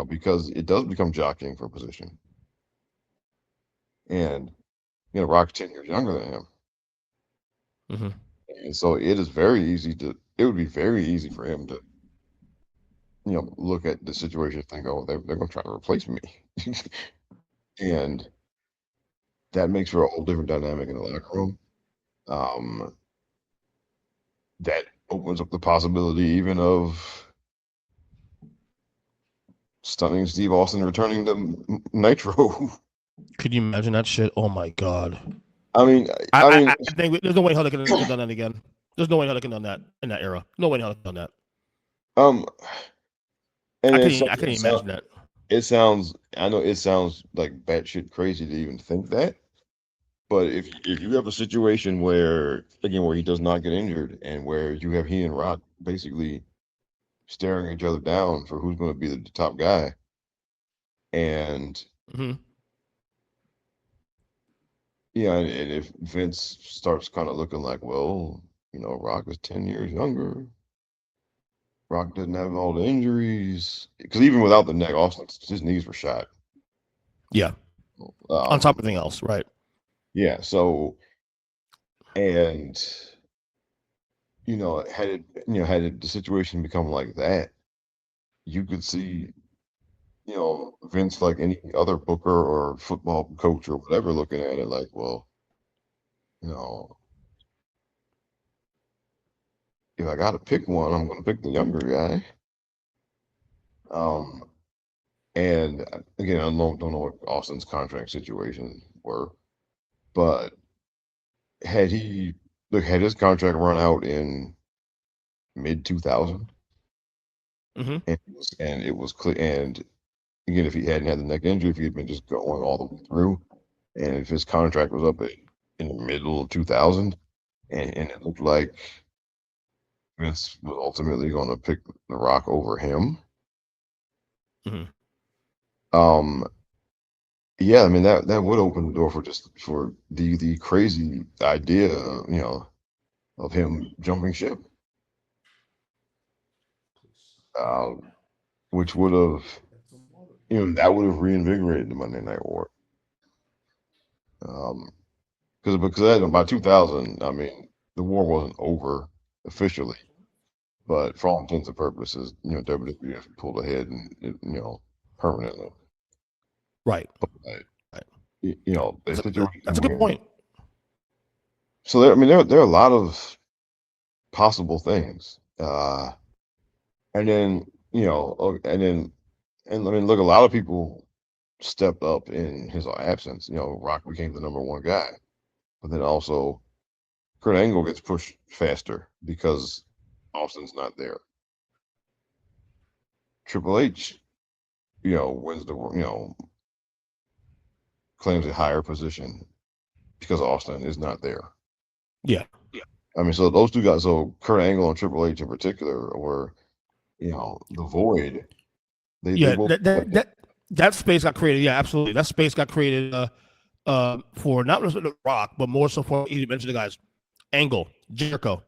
Because it does become jockeying for position. And, Rock's 10 years younger than him. And so it would be very easy for him to, look at the situation and think, oh, they're going to try to replace me. And that makes for a whole different dynamic in the locker room. That opens up the possibility even of stunning Steve Austin returning to Nitro. Could you imagine that shit? Oh my god! I think there's no way how they could have done that again. There's no way how they could have done that in that era. No way how they could have done that. I can't imagine that. I know it sounds like batshit crazy to even think that, But if you have a situation where again where he does not get injured and where you have he and Rock basically staring each other down for who's going to be the top guy, and Mm-hmm. yeah, and if Vince starts kind of looking like, well, Rock is 10 years younger. Rock doesn't have all the injuries because even without the neck, Austin his knees were shot. Yeah. On top Um, of everything else, right? yeah. So and had the situation become like that, you could see Vince like any other booker or football coach or whatever looking at it like, well, you know, if I got to pick one, I'm going to pick the younger guy. Um, and again, don't know what Austin's contract situation were, but had he had his contract run out in mid 2000, Mm-hmm. and it was clear, and again, if he hadn't had the neck injury, if he had been just going all the way through, and if his contract was up in the middle of 2000, and it looked like Vince was ultimately going to pick The Rock over him. Mm-hmm. Um, yeah, I mean that would open the door for the crazy idea, of him jumping ship, uh, which would have, that would have reinvigorated the Monday Night War. Because by 2000, I mean the war wasn't over officially, but for all intents and purposes, WWF pulled ahead and permanently. Right. But Right. the situation That's a good where point. so there are a lot of possible things, and then and I mean look, a lot of people stepped up in his absence. Rock became the number one guy, but then also Kurt Angle gets pushed faster because Austin's not there. Triple H, wins claims a higher position because Austin is not there. Yeah. I mean, so those two guys, so Kurt Angle and Triple H in particular, were the void. They Yeah. both That space got created. Yeah, absolutely. That space got created for not just the Rock, but more so for you mentioned the guys Angle, Jericho,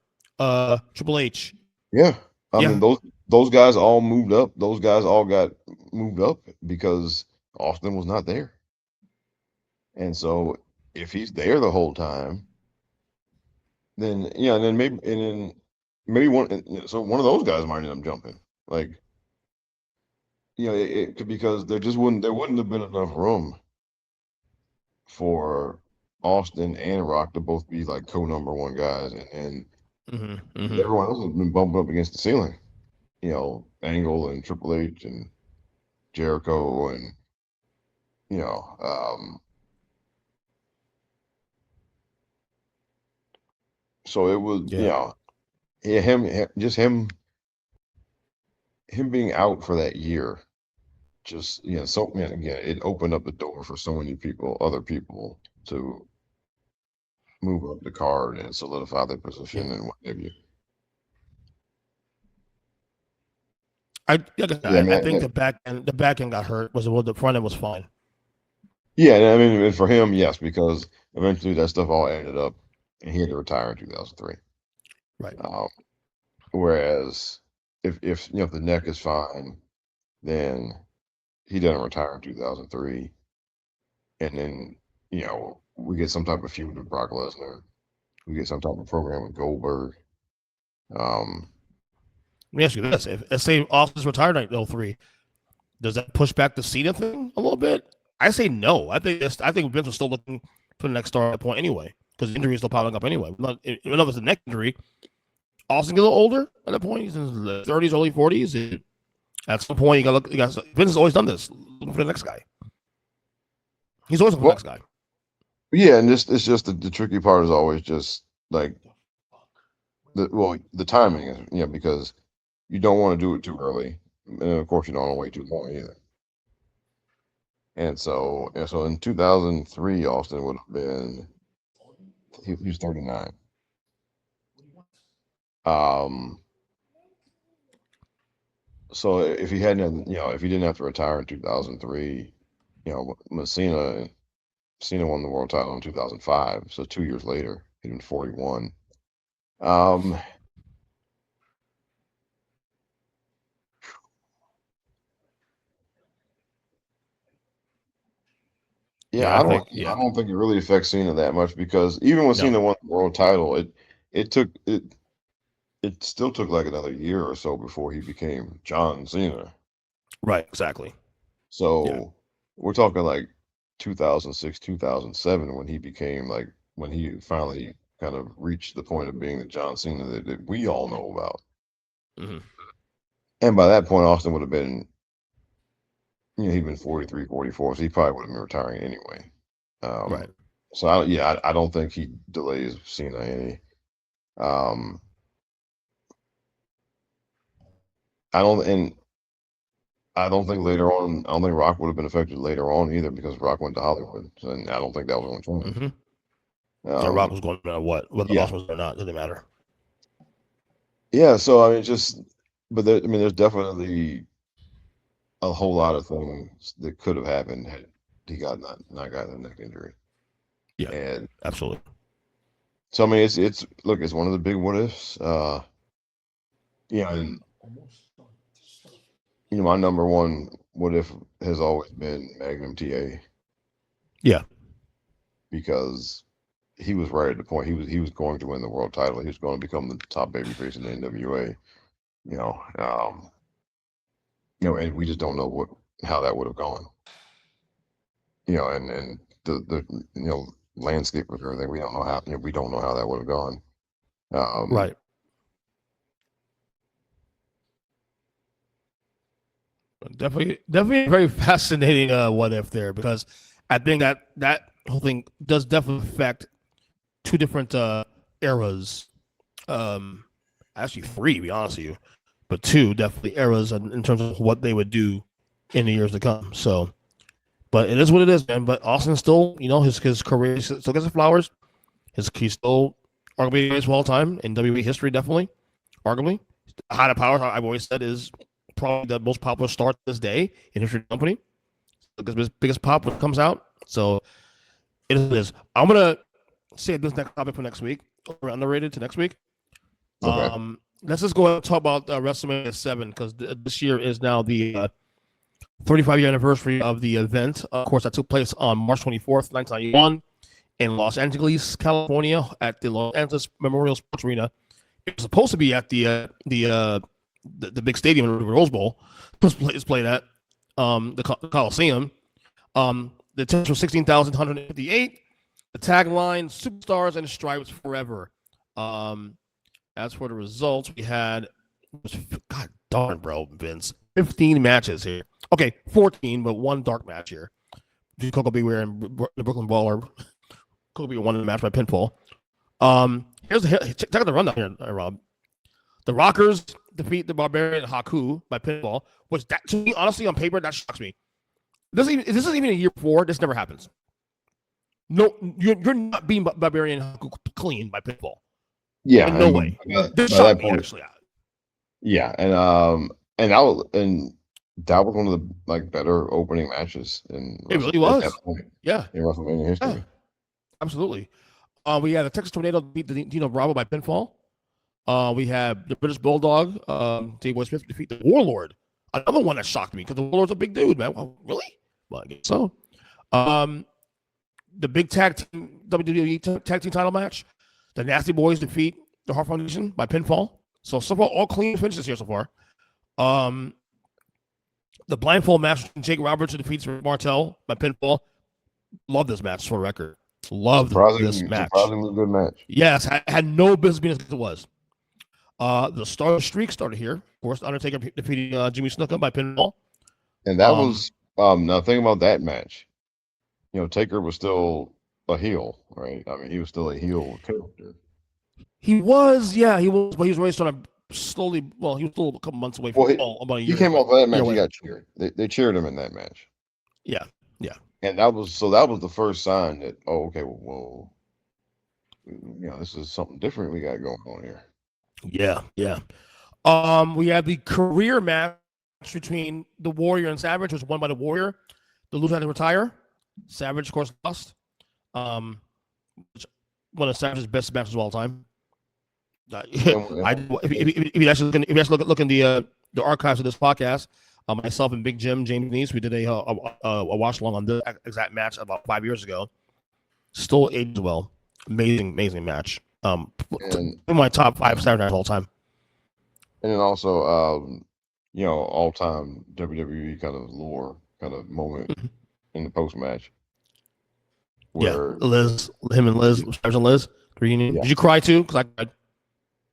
Triple H. yeah. I mean Yeah. those guys all moved up. Those guys all got moved up because Austin was not there. And so if he's there the whole time, then yeah, and then maybe so one of those guys might end up jumping. Like, it could because there wouldn't have been enough room for Austin and Rock to both be like co-number one guys, and Mm-hmm. Mm-hmm. everyone else has been bumped up against the ceiling. Angle and Triple H and Jericho and you know, so it was Yeah. yeah, just him being out for that year, just so man, again, it opened up the door for so many people, other people to move up the card and solidify their Yeah. position and what have you. Yeah, I I mean, think the back end got hurt. Was the front end was fine. yeah, and I mean, and for him, yes, because eventually that stuff all added up, and he had to retire in 2003. Right. Um, whereas if the neck is fine, then he doesn't retire in 2003, and then we get some type of feud with Brock Lesnar, we get some type of program with Goldberg. Um, Let me ask you this: if let's say Austin's retired in 03, does that push back the Cena thing a little bit? I say no. I think Vince was still looking for the next star at that point anyway, because the injury is still piling up anyway. Not, even though it's a neck injury, Austin get a little older at that point. He's in his 30s, early 40s. At some point, you got to look. Vince has always done this, looking for the next guy. He's always looking for well, the next guy. yeah, and it's just the tricky part is always just like the timing is because you don't want to do it too early, and of course you don't want to wait too long either. And so in 2003, Austin would have been He was 39. Um, so if he hadn't, if he didn't have to retire in 2003, Cena won the world title in 2005. So 2 years later, he'd been 41. Um, Yeah, I think I don't think it really affects Cena that much because even when Cena won the world title, it still took like another year or so before he became John Cena. Right, exactly. So we're talking like 2006, 2007 when he finally kind of reached the point of being the John Cena that we all know about. Mm-hmm. And by that point, Austin would have been, he'd been 43, 44, so he probably would have been retiring anyway. Right. So I don't think he delays Cena any. Um, I don't, and I don't think later on, I don't think Rock would have been affected later on either because Rock went to Hollywood, and I don't think that was going to change. Yeah, Rock was going no matter what, whether Yeah, Austin was or not, doesn't matter. yeah. So I mean, there's definitely a whole lot of things that could have happened had he not gotten a neck injury, Yeah, and absolutely. so I mean, it's one of the big what ifs. And my number one what if has always been Magnum TA. Yeah. Because he was right at the point he was going to win the world title. He was going to become the top babyface in the NWA. You know, um, and we just don't know how that would have gone. And the landscape of everything, we don't know how that would have gone. Right. Definitely a very fascinating what if there, because I think that whole thing does definitely affect two different eras. Actually three, to be honest with you, but two definitely eras in terms of what they would do in the years to come. So, but it is what it is, man. But Austin still, his career still gets the flowers. He's still arguably greatest of all time in WWE history, definitely, arguably. High to Power, I've always said, is probably the most popular star to this day in history of the company. His biggest pop when it comes out. So it is. I'm gonna save this next topic for next week. Or underrated to next week. Okay. Let's just go ahead and talk about WrestleMania 7 because this year is now the 35-year anniversary of the event. Of course, that took place on March 24th, 1991 in Los Angeles, California at the Los Angeles Memorial Sports Arena. It was supposed to be at the big stadium, the Rose Bowl. It's played at the Coliseum. The attendance was 16,158. The tagline: "Superstars and Stripes Forever." As for the results, we had, God darn, bro, Vince, 15 matches here. Okay, 14, but one dark match here. Coco Beware and the Brooklyn Baller. Coco Beware won the match by pinfall. Check out the rundown here, Rob. The Rockers defeat the Barbarian Haku by pinfall, which that to me, honestly, on paper, that shocks me. This isn't even a year before. This never happens. No, you're not being Barbarian Haku clean by pinfall. Yeah, in no way. This by shocked that me point, actually. yeah, and that was one of the better opening matches in It really was. at that point. Yeah, in WrestleMania history. Yeah, absolutely. We had the Texas Tornado beat the Dino Bravo by pinfall. We have the British Bulldog, Dave Boy Smith defeat the Warlord. Another one that shocked me because the Warlord's a big dude, man. Well, really? Well, I guess so. The big WWE tag team title match. The Nasty Boys defeat the Hart Foundation by pinfall. So far, all clean finishes here so far. The blindfold match, Jake Roberts defeats Rick Martel by pinfall. Love this match for the record. Loved this match. Surprisingly good match. Yes, I had no business being as good as it was. The Star Streak started here. Of course, Undertaker defeating Jimmy Snuka by pinfall. And that was now think about that match. Taker was still a heel, right? I mean, he was still a heel character. He was, but he was really sort of slowly. Well, he was still a couple months away from about a year. He came off of that match. He got cheered. They cheered him in that match. Yeah. And that was the first sign that okay, whoa. this is something different we got going on here. Yeah, yeah. We had the career match between the Warrior and Savage, which was won by the Warrior. The loser had to retire. Savage, of course, lost. Which one of Savage's best matches of all time. If you actually look in the archives of this podcast, myself and Big Jim James Neese, we did a watch along on this exact match about 5 years ago. Still ages well. Amazing match. In my top 5 Savage matches of all time. And then also, all time WWE kind of lore kind of moment in the post match. Yeah, him and Liz, Savage and Liz reunion. Yeah. Did you cry too? Because I cried.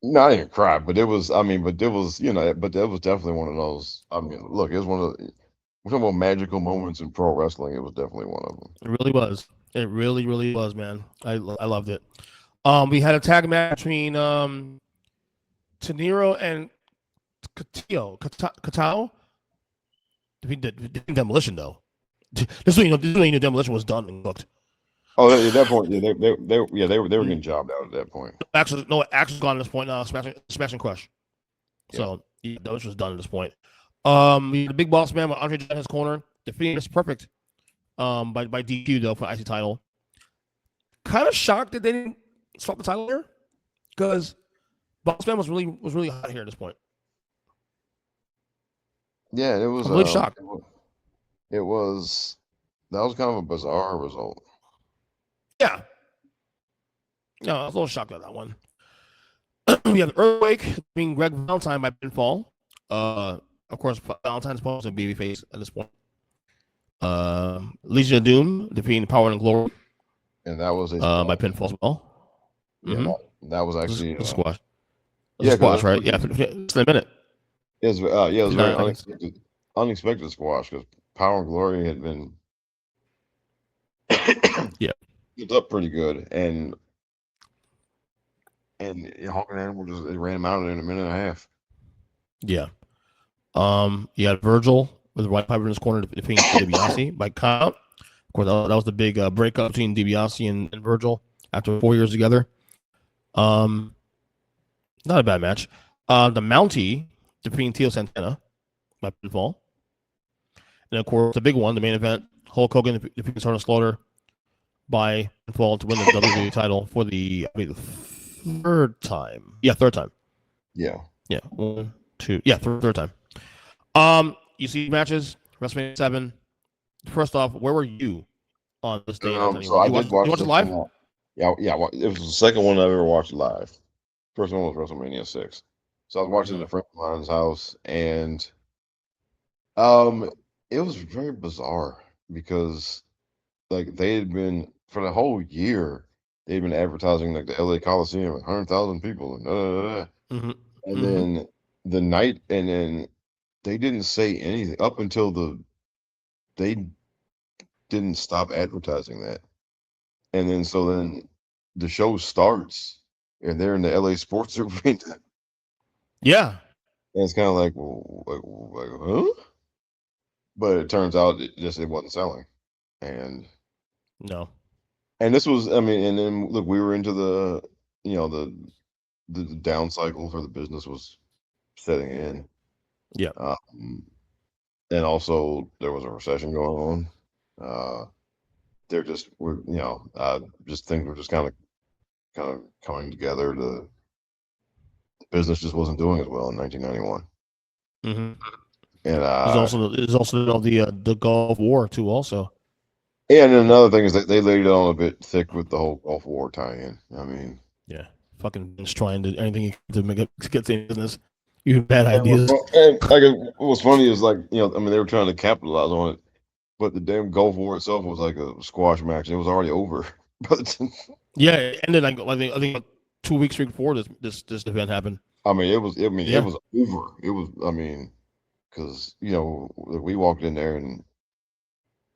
No, I didn't cry, but it was. I mean, but that was definitely one of those. I mean, look, it was one of the. We're talking about magical moments in pro wrestling. It was definitely one of them. It really was. It really was, man. I loved it. We had a tag match between Tenero and Katao. Demolition though. This way, Demolition was done and cooked. Oh, at that point, they were getting jobbed out at that point. Actually gone at this point now. Smash and Crush. So that was done at this point. The big boss man with Andre in his corner, defeating Mr. Perfect. By DQ though for IC title. Kind of shocked that they didn't swap the title here, because Boss Man was really hot here at this point. Yeah, it was. I'm really shocked. That was kind of a bizarre result. Yeah. No, I was a little shocked at that one. We have Earthquake being Greg Valentine by pinfall. Of course, Valentine's supposed to be babyface at this point. Legion of Doom defeating Power and Glory. And that was by pinfall as well. Yeah, that was actually a squash. A squash, right? Yeah, it's a minute. It was very unexpected squash, because Power and Glory had been built up pretty good, and Hawk and Animal they ran him out in a minute and a half. Yeah. You had Virgil with the right piper in his corner defeating DiBiase by count. Of course, that was the big breakup between DiBiase and Virgil after 4 years together. Not a bad match. The Mountie defeating Tio Santana by pinfall. And of course, the big one, the main event, Hulk Hogan defeating Sergeant Slaughter by pinfall to win the WWE title for the third time. Yeah, third time. Yeah. Yeah. 1, 2. Yeah, third time. You see matches, WrestleMania 7. First off, where were you on this day? So I did watch it live. Yeah. It was the second one I ever watched live. First one was WrestleMania 6. So I was watching at a friend of mine's house, and it was very bizarre, because like they had been, for the whole year, they'd been advertising like the LA Coliseum, 100,000 people, and then the night, and then they didn't say anything up until they didn't stop advertising that. And then the show starts, and they're in the LA Sports Arena. Yeah. And it's kind of like, huh? But it turns out it wasn't selling. And no. And this was, and then look, we were into the down cycle for the business was setting in. Yeah. And also there was a recession going on. There just were, just things were just kind of coming together. The business just wasn't doing as well in 1991. And there's also the Gulf War too, also. And another thing is that they laid it on a bit thick with the whole Gulf War tie-in. I mean, yeah, fucking Vince trying to anything to make it to get the business. You have bad ideas. What's funny is they were trying to capitalize on it, but the damn Gulf War itself was like a squash match. It was already over. But yeah, it ended. I think 2 weeks before this event happened. It was over. It was. Because we walked in there, and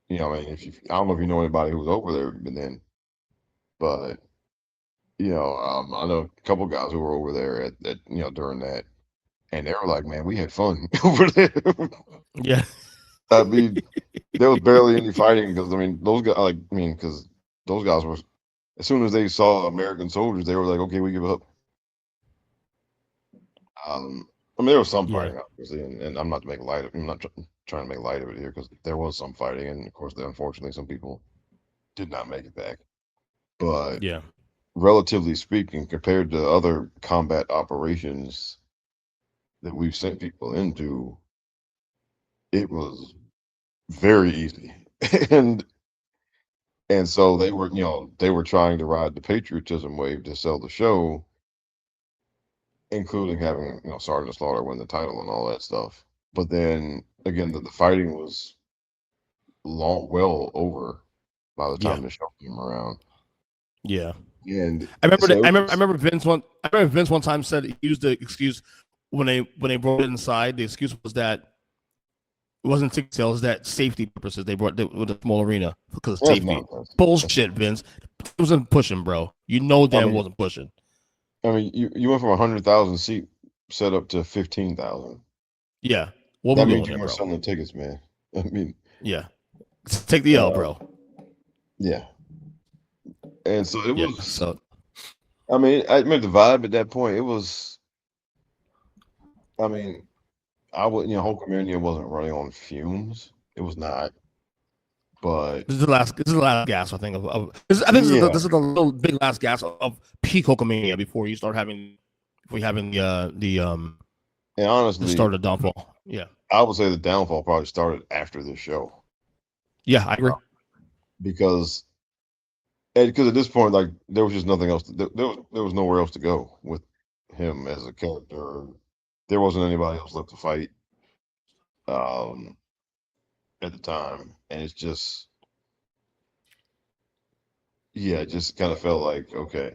I don't know if you know anybody who was over there but I know a couple guys who were over there at during that, and they were like, man, we had fun over there. Yeah. There was barely any fighting, because those guys, because those guys were as soon as they saw American soldiers, they were like, okay, we give up. I mean, there was some Yeah. fighting, obviously, and I'm not to make light of. I'm not trying to make light of it here because there was some fighting, and of course, unfortunately, some people did not make it back. But Yeah. relatively speaking, compared to other combat operations that we've sent people into, it was very easy, and so they were trying to ride the patriotism wave to sell the show, including having Sergeant Slaughter win the title and all that stuff. But then again, the fighting was well over by the Yeah. time the show came around. Yeah. And I remember. so I remember Vince one. I remember Vince one time said he used the excuse when they brought it inside. The excuse was that it wasn't ticket sales, that safety purposes. They brought it with a small arena because of that's safety. nonsense. Bullshit, Vince. It wasn't pushing, bro. You know damn wasn't pushing. I mean, you went from 100,000 seat set up to 15,000. Yeah. What That we means doing you there, weren't bro? selling the tickets, man. I mean, Yeah. Take the L, bro. Yeah. And so it Yeah. was. So I mean, I remember the vibe at that point. It was. I mean, I would. Hulkamania wasn't running on fumes. It was not. But this is the last. This is the last gas. I think I think yeah. this is the little big last gas of peak Hulkamania before you start having And the honestly, start of downfall. Yeah. I would say the downfall probably started after the show. Yeah, I agree. Because at this point, like there was just nothing else. There was nowhere else to go with him as a character. There wasn't anybody else left to fight. Um, at the time, and it's just it just kind of felt like okay,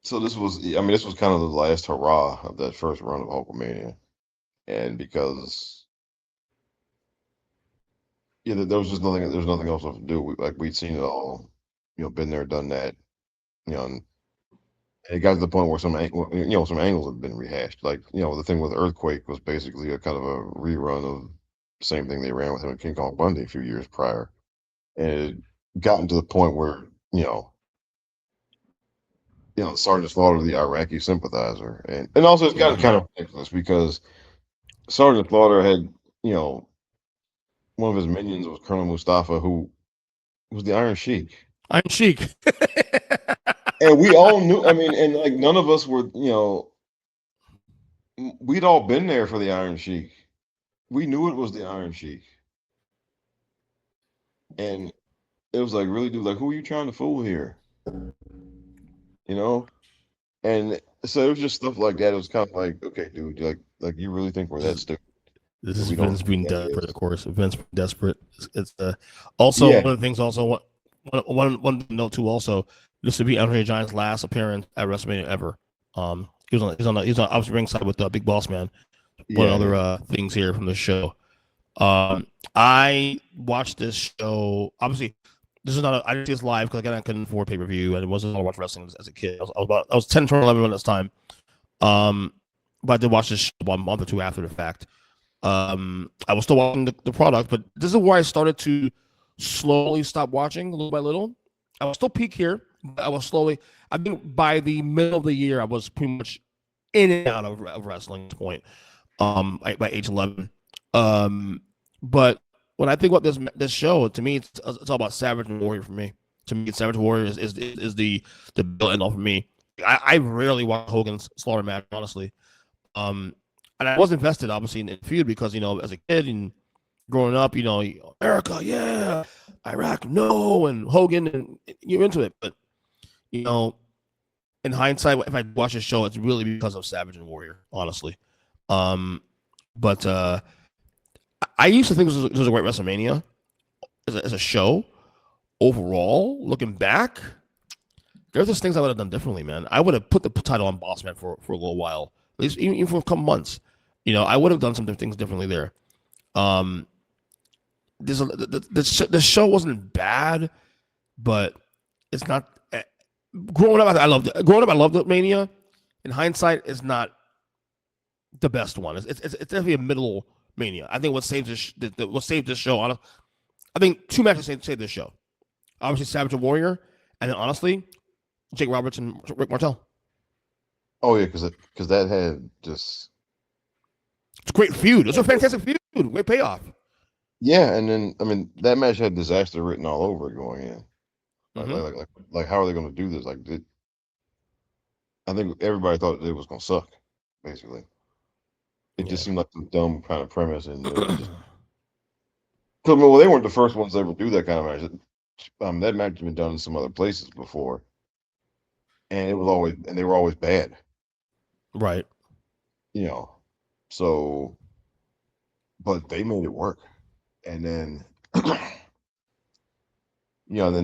So this was, I mean, this was kind of the last hurrah of that first run of Hulkamania, and because there was nothing else left to do. We'd seen it all, been there, done that, and it got to the point where some angles had been rehashed. Like the thing with Earthquake was basically a kind of a rerun of the same thing they ran with him in King Kong Bundy a few years prior, and it gotten to the point where Sergeant Slaughter, the Iraqi sympathizer, and also it's got kind of ridiculous because Sergeant Slaughter had, you know, one of his minions was Colonel Mustafa, who was the Iron Sheik. Iron Sheik. And we all knew, I mean, and like none of us were, we'd all been there for the Iron Sheik. We knew it was the Iron Sheik. And it was like, really, dude, like, who are you trying to fool here? You know? And so it was just stuff like that. It was kind of like, okay, dude, like you really think we're that stupid? This is We don't Vince being know who that desperate, is? of course. Vince being desperate. It's also Yeah. one of the things. Also, one note too. Also, this would be Andre the Giant's last appearance at WrestleMania ever. He was on obviously ringside with Big Boss Man. One of the other things here from the show. I watched this show. Obviously, this is not. I didn't see this live because I couldn't afford pay-per-view, and it wasn't all watch wrestling as a kid. I was 10, 11 at this time. But I did watch this show about a month or two after the fact. I was still watching the product, but this is where I started to slowly stop watching little by little. I was still peak here, but I was slowly. I think by the middle of the year, I was pretty much in and out of wrestling at this point. By age 11. But when I think about this show, to me, it's all about Savage and Warrior for me. To me, Savage Warrior is the build and all for me. I rarely watch Hogan's Slaughter match, honestly. And I was invested, obviously, in the feud because, as a kid and growing up, America, yeah, Iraq, no, and Hogan, and you're into it. But, in hindsight, if I watch the show, it's really because of Savage and Warrior, honestly. But I used to think this was a great WrestleMania as a show. Overall, looking back, there's just things I would have done differently, man. I would have put the title on Boss Man for a little while, at least even for a couple months. I would have done some things differently there. The show wasn't bad, but it's not. Growing up, I loved it. Growing up, I loved it. Mania. In hindsight, it's not the best one. It's definitely a middle Mania. I think what saved this show, I think two matches say this show. Obviously, Savage and Warrior, and then honestly, Jake Roberts and Rick Martel. Oh yeah, because that had just It's a great feud. It's a fantastic feud. Great payoff. Yeah, and then I mean that match had disaster written all over it going in. Like how are they going to do this? Like, I think everybody thought it was going to suck. Basically, it just seemed like a dumb kind of premise, and it was just. Well, they weren't the first ones to ever do that kind of match. That match had been done in some other places before, and they were always bad. Right. So, but they made it work, and then. And then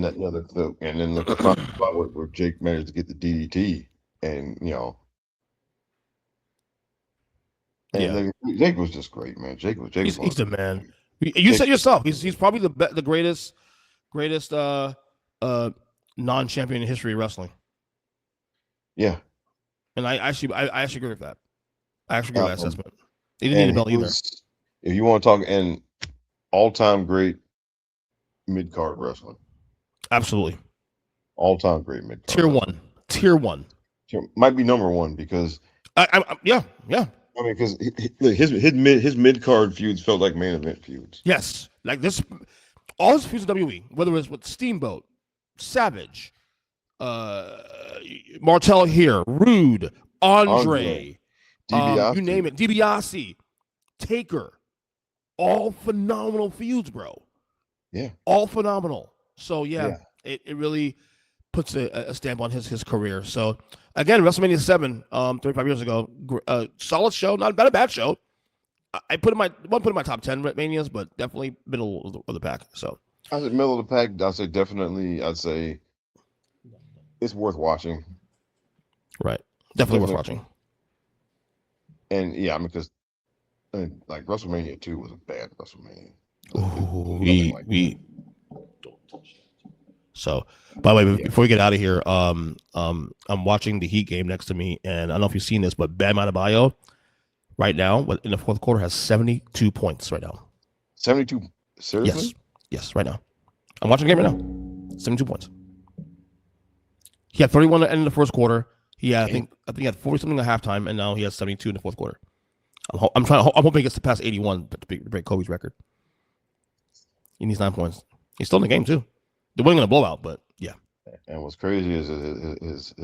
the final spot where Jake managed to get the DDT, and Jake was just great, man. He's the man. You said yourself, he's probably the greatest non-champion in history of wrestling. Yeah, and I actually agree with that. I actually agree with that assessment. He didn't need a belt either. If you want to talk and all-time great mid-card wrestling. Absolutely. All-time great mid-card. Tier one. Might be number one because yeah. I mean, because his mid-card feuds felt like main event feuds. Yes, like this, all his feuds with WWE, whether it was with Steamboat, Savage, Martel here, Rude, Andre, you name it, DiBiase, Taker, all phenomenal feuds, bro. Yeah, all phenomenal. So it really puts a stamp on his career. So again, WrestleMania 7, 35 years ago, solid show, not a bad show. I put in my top 10 Manias, but definitely middle of the pack. So I said middle of the pack. I'd say it's worth watching. Right, definitely worth watching. And because like WrestleMania 2 was a bad WrestleMania. So, by the way, before we get out of here, I'm watching the Heat game next to me, and I don't know if you've seen this, but Bam Adebayo right now in the fourth quarter has 72 points right now. 72? Seriously? Yes, right now. I'm watching the game right now. 72 points. He had 31 at the end of the first quarter. He had, I think he had 40 something at halftime, and now he has 72 in the fourth quarter. I'm hoping he gets to pass 81 to break Kobe's record. He needs 9 points. He's still in the game too. They're winning in a blowout, but yeah. And what's crazy is his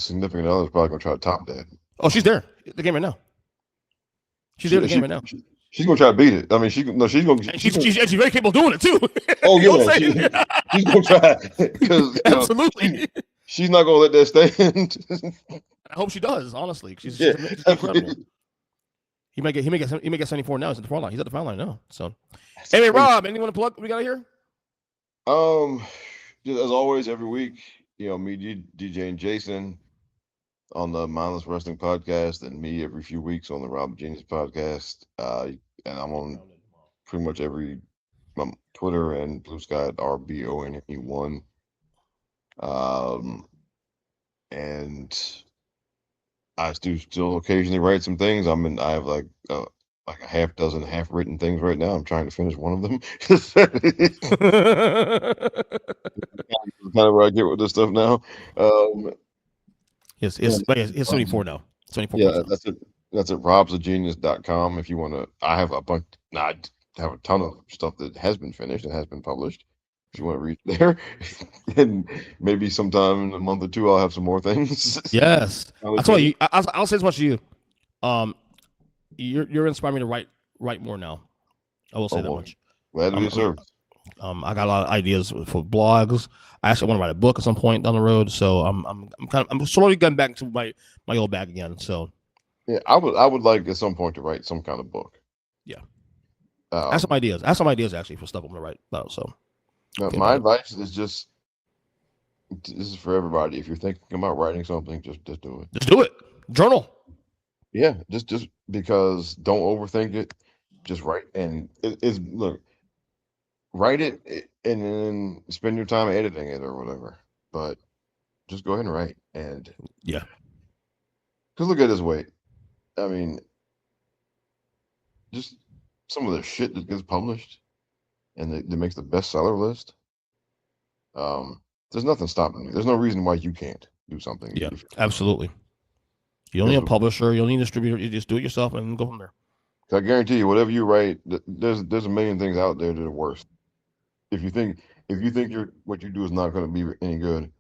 significant other is probably gonna try to top that. Oh, she's there. The game right now. She's there. The game right now. She's gonna try to beat it. I mean, she's gonna. She's very capable of doing it too. Oh yeah, she's gonna try because absolutely. She's not gonna let that stand. I hope she does. Honestly, she's incredible. He may get 74 now. He's at the front line. He's at the front line now. So, anyway, Rob, anyone to plug? We got here. Just as always, every week, me, DJ, and Jason on the Mindless Wrestling Podcast, and me every few weeks on the Rob Genius Podcast. And I'm on pretty much every Twitter and Blue Sky at RBONE1. And I do still occasionally write some things. I have like a half dozen half-written things right now. I'm trying to finish one of them. Kind of where I get with this stuff now. Yes, it's 74 now. 74. Yeah, that's at robsagenius.com if you want to. I have I have a ton of stuff that has been finished and has been published. If you want to read there, and maybe sometime in a month or two, I'll have some more things. Yes, I'll tell you. I'll say as much to you. You're inspiring me to write more now. I will say that much. Glad to be of service. I got a lot of ideas for blogs. I actually want to write a book at some point down the road. So I'm slowly getting back to my old bag again. So yeah, I would like at some point to write some kind of book. Yeah, I have some ideas. I have some ideas actually for stuff I'm gonna write about. So my advice is this is for everybody. If you're thinking about writing something, just do it. Just do it. Journal. Yeah, just because don't overthink it. Just write, and write it and then spend your time editing it or whatever. But just go ahead and write. And yeah, because look at this way. I mean, just some of the shit that gets published. and it makes the bestseller list, there's nothing stopping you. There's no reason why you can't do something. Yeah, absolutely. You don't need a publisher. You don't need a distributor. You just do it yourself and go from there. I guarantee you, whatever you write, there's a million things out there that are worse. If you think what you do is not going to be any good,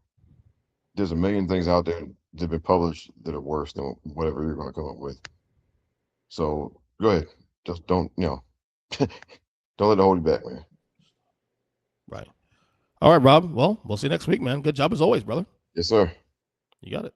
there's a million things out there that have been published that are worse than whatever you're going to come up with. So go ahead, just don't don't let it hold you back, man. Right. All right, Rob. Well, we'll see you next week, man. Good job as always, brother. Yes, sir. You got it.